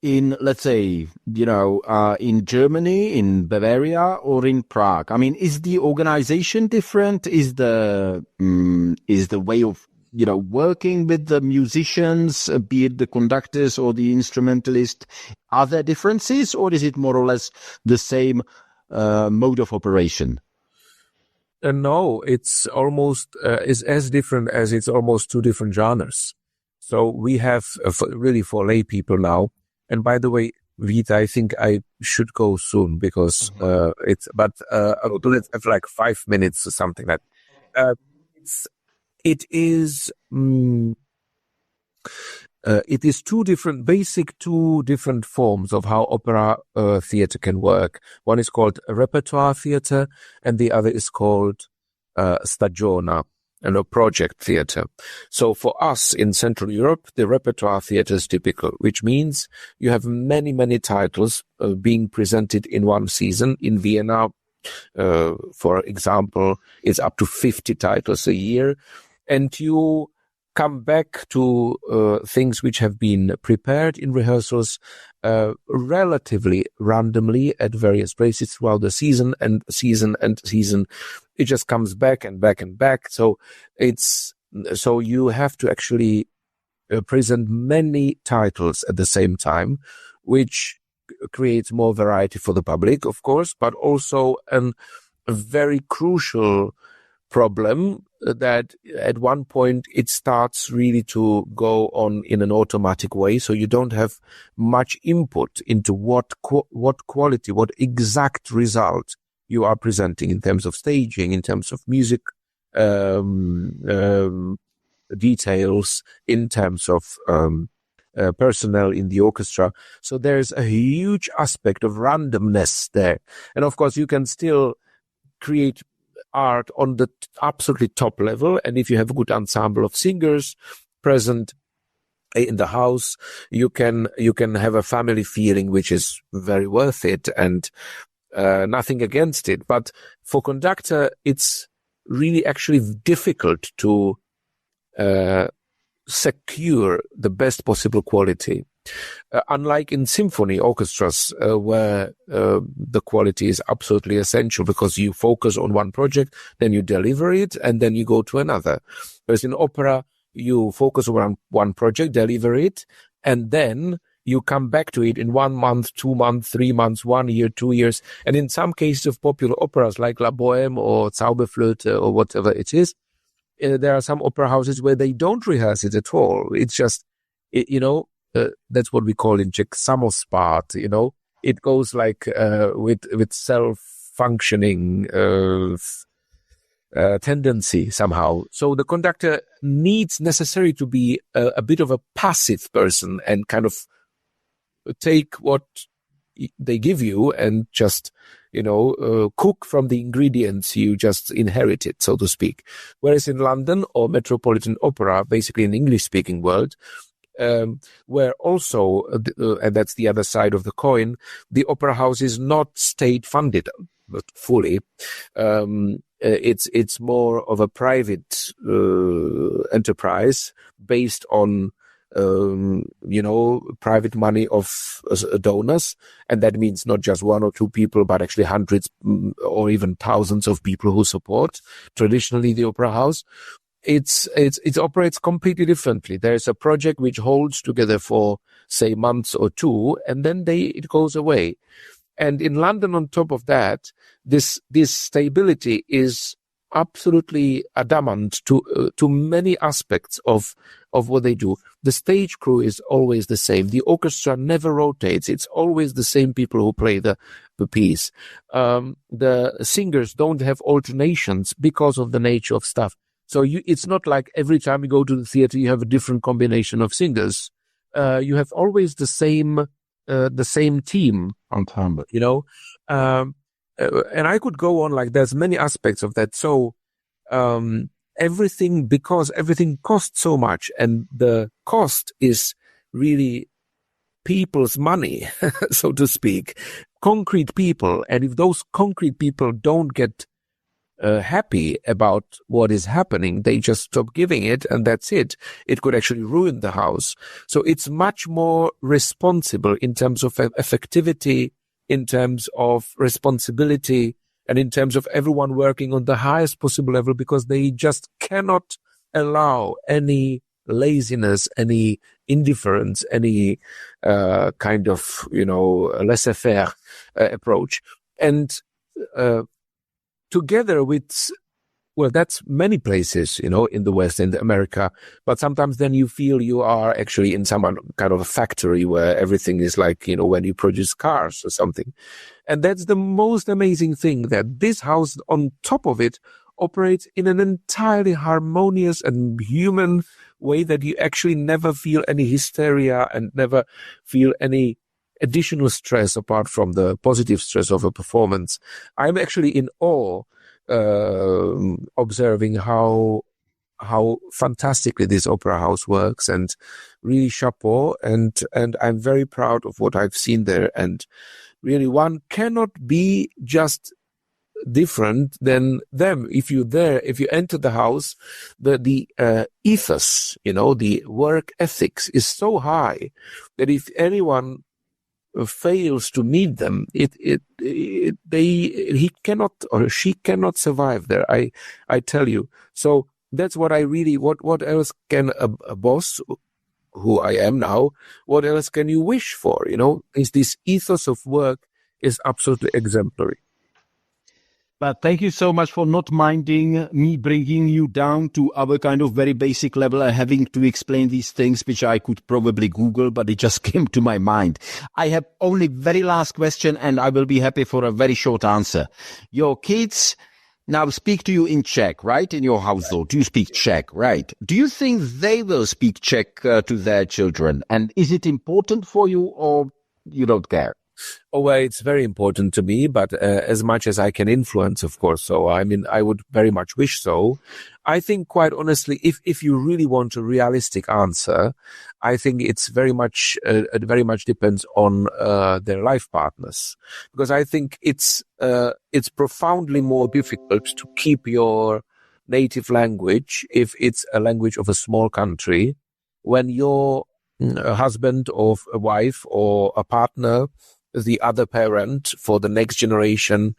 in, let's say, in Germany, in Bavaria, or in Prague? I mean, is the organization different? Is the way of working with the musicians, be it the conductors or the instrumentalist, are there differences, or is it more or less the same mode of operation? No, it's almost is as different as it's almost two different genres. So we have really for lay people now. And by the way, Vita, I think I should go soon because let's have like 5 minutes or something like that. It is two different forms of how opera theater can work. One is called repertoire theater, and the other is called stagiona, and a project theater. So for us in Central Europe, the repertoire theater is typical, which means you have many, many titles being presented in one season. In Vienna, for example, it's up to 50 titles a year. And you come back to things which have been prepared in rehearsals relatively randomly at various places throughout the season. It just comes back and back and back. So you have to actually present many titles at the same time, which creates more variety for the public, of course, but also a very crucial problem that at one point it starts really to go on in an automatic way. So you don't have much input into what quality, what exact result you are presenting in terms of staging, in terms of music details, in terms of personnel in the orchestra. So there's a huge aspect of randomness there. And of course, you can still create art on the absolutely top level. And if you have a good ensemble of singers present in the house, you can have a family feeling, which is very worth it, and nothing against it. But for conductor, it's really actually difficult to secure the best possible quality. Unlike in symphony orchestras, where the quality is absolutely essential because you focus on one project, then you deliver it, and then you go to another. Whereas in opera, you focus on one project, deliver it, and then you come back to it in 1 month, 2 months, 3 months, 1 year, 2 years. And in some cases of popular operas like La Bohème or Zauberflöte or whatever it is, there are some opera houses where they don't rehearse it at all. It's just That's what we call in Czech samospát, It goes like with self-functioning tendency somehow. So the conductor needs necessarily to be a bit of a passive person and kind of take what they give you and just, cook from the ingredients you just inherited, so to speak. Whereas in London or Metropolitan Opera, basically in English-speaking world, where also, and that's the other side of the coin, the opera house is not state-funded, not fully. It's more of a private enterprise based on private money of donors. And that means not just one or two people, but actually hundreds or even thousands of people who support traditionally the opera house. It operates completely differently. There's a project which holds together for, say, months or two, and then it goes away. And in London, on top of that, this stability is absolutely adamant to many aspects of what they do. The stage crew is always the same. The orchestra never rotates. It's always the same people who play the piece. The singers don't have alternations because of the nature of stuff. So it's not like every time you go to the theater, you have a different combination of singers. You have always the same team. Ensemble. And I could go on like there's many aspects of that. So, because everything costs so much, and the cost is really people's money, so to speak, concrete people. And if those concrete people don't get happy about what is happening, they just stop giving it, and that's it. It could actually ruin the house. So it's much more responsible in terms of effectivity, in terms of responsibility, and in terms of everyone working on the highest possible level, because they just cannot allow any laziness, any indifference, any kind of, laissez-faire approach. And together with, that's many places, in the West and America, but sometimes then you feel you are actually in some kind of a factory where everything is like, when you produce cars or something. And that's the most amazing thing, that this house on top of it operates in an entirely harmonious and human way, that you actually never feel any hysteria and never feel any additional stress apart from the positive stress of a performance. I'm actually in awe observing how fantastically this opera house works, and really chapeau, and I'm very proud of what I've seen there. And really, one cannot be just different than them. If you enter the house, the ethos, the work ethics is so high that if anyone fails to meet them, he cannot or she cannot survive there. I tell you. So that's what I really, what else can a boss, who I am now, what else can you wish for? Is this ethos of work is absolutely exemplary. But thank you so much for not minding me bringing you down to our kind of very basic level and having to explain these things, which I could probably Google, but it just came to my mind. I have only very last question, and I will be happy for a very short answer. Your kids now speak to you in Czech, right? In your household, you speak Czech, right? Do you think they will speak Czech to their children? And is it important for you, or you don't care? Oh, well, it's very important to me, but as much as I can influence, of course. So, I would very much wish so. I think, quite honestly, if you really want a realistic answer, I think it very much depends on their life partners, because I think it's profoundly more difficult to keep your native language if it's a language of a small country, when your husband or a wife or a partner, the other parent for the next generation,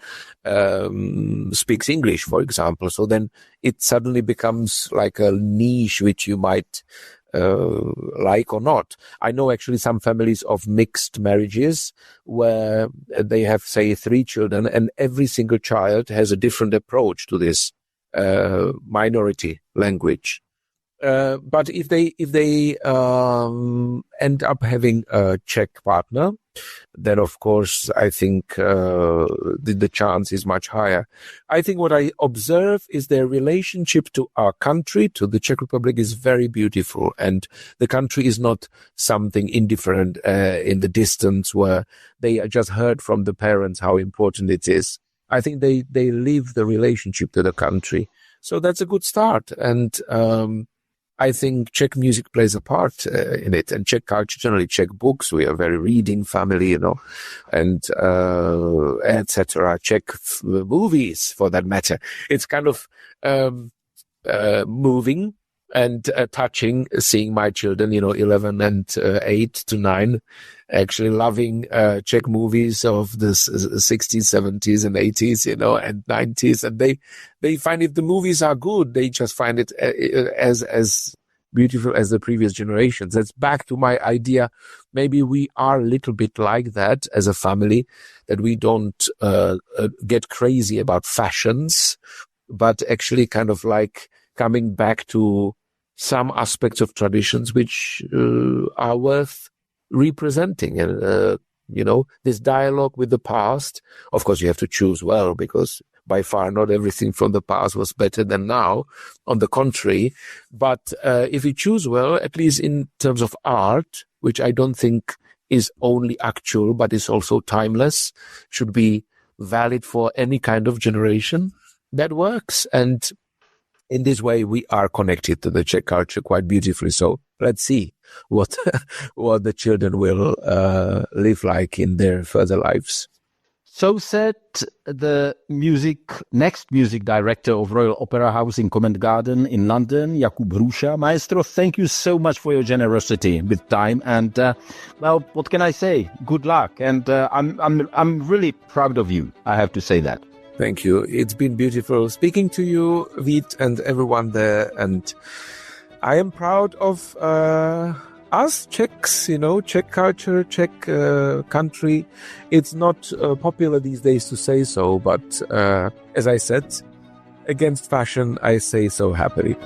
speaks English, for example. So then it suddenly becomes like a niche which you might like or not. I know actually some families of mixed marriages where they have, say, 3 children, and every single child has a different approach to this minority language. But if they end up having a Czech partner, then of course I think the chance is much higher. I think what I observe is their relationship to our country, to the Czech Republic, is very beautiful, and the country is not something indifferent in the distance where they just heard from the parents how important it is. I think they live the relationship to the country, so that's a good start, and I think Czech music plays a part in it, and Czech culture, generally Czech books. We are a very reading family, and etc. Czech movies, for that matter. It's kind of moving and touching, seeing my children, 11 and 8 to 9, actually loving Czech movies of the 60s, 70s, and 80s, and 90s, and they find if the movies are good, they just find it as beautiful as the previous generations. That's back to my idea. Maybe we are a little bit like that as a family, that we don't get crazy about fashions, but actually kind of like coming back to some aspects of traditions which are worth representing. And, this dialogue with the past, of course, you have to choose well, because by far not everything from the past was better than now. On the contrary, but if you choose well, at least in terms of art, which I don't think is only actual, but is also timeless, should be valid for any kind of generation, that works. And in this way, we are connected to the Czech culture quite beautifully. So let's see what the children will live like in their further lives. So said the next music director of Royal Opera House in Covent Garden in London, Jakub Hrůša. Maestro, thank you so much for your generosity with time. And what can I say? Good luck. And I'm really proud of you. I have to say that. Thank you. It's been beautiful speaking to you, Vít, and everyone there. And I am proud of us Czechs, Czech culture, Czech country. It's not popular these days to say so, but as I said, against fashion, I say so happily.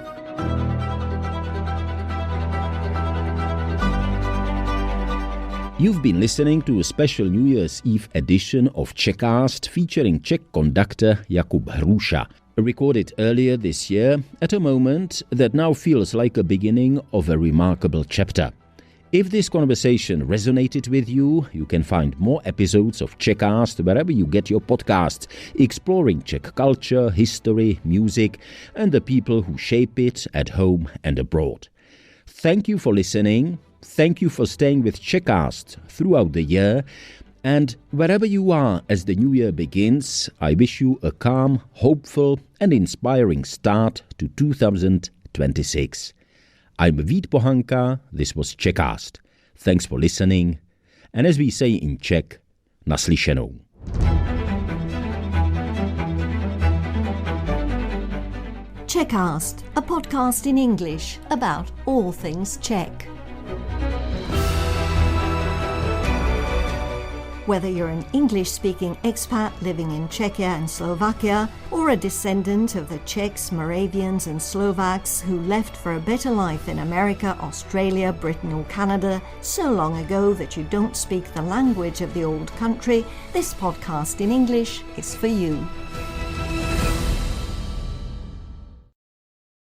You've been listening to a special New Year's Eve edition of Czechast featuring Czech conductor Jakub Hrůša, recorded earlier this year at a moment that now feels like a beginning of a remarkable chapter. If this conversation resonated with you, you can find more episodes of Czechast wherever you get your podcasts, exploring Czech culture, history, music, and the people who shape it at home and abroad. Thank you for listening. Thank you for staying with Czechast throughout the year. And wherever you are as the new year begins, I wish you a calm, hopeful and inspiring start to 2026. I'm Vít Pohanka, this was Czechast. Thanks for listening. And as we say in Czech, naslyšenou. Czechast, a podcast in English about all things Czech. Whether you're an English-speaking expat living in Czechia and Slovakia, or a descendant of the Czechs, Moravians and Slovaks who left for a better life in America, Australia, Britain or Canada so long ago that you don't speak the language of the old country, this podcast in English is for you.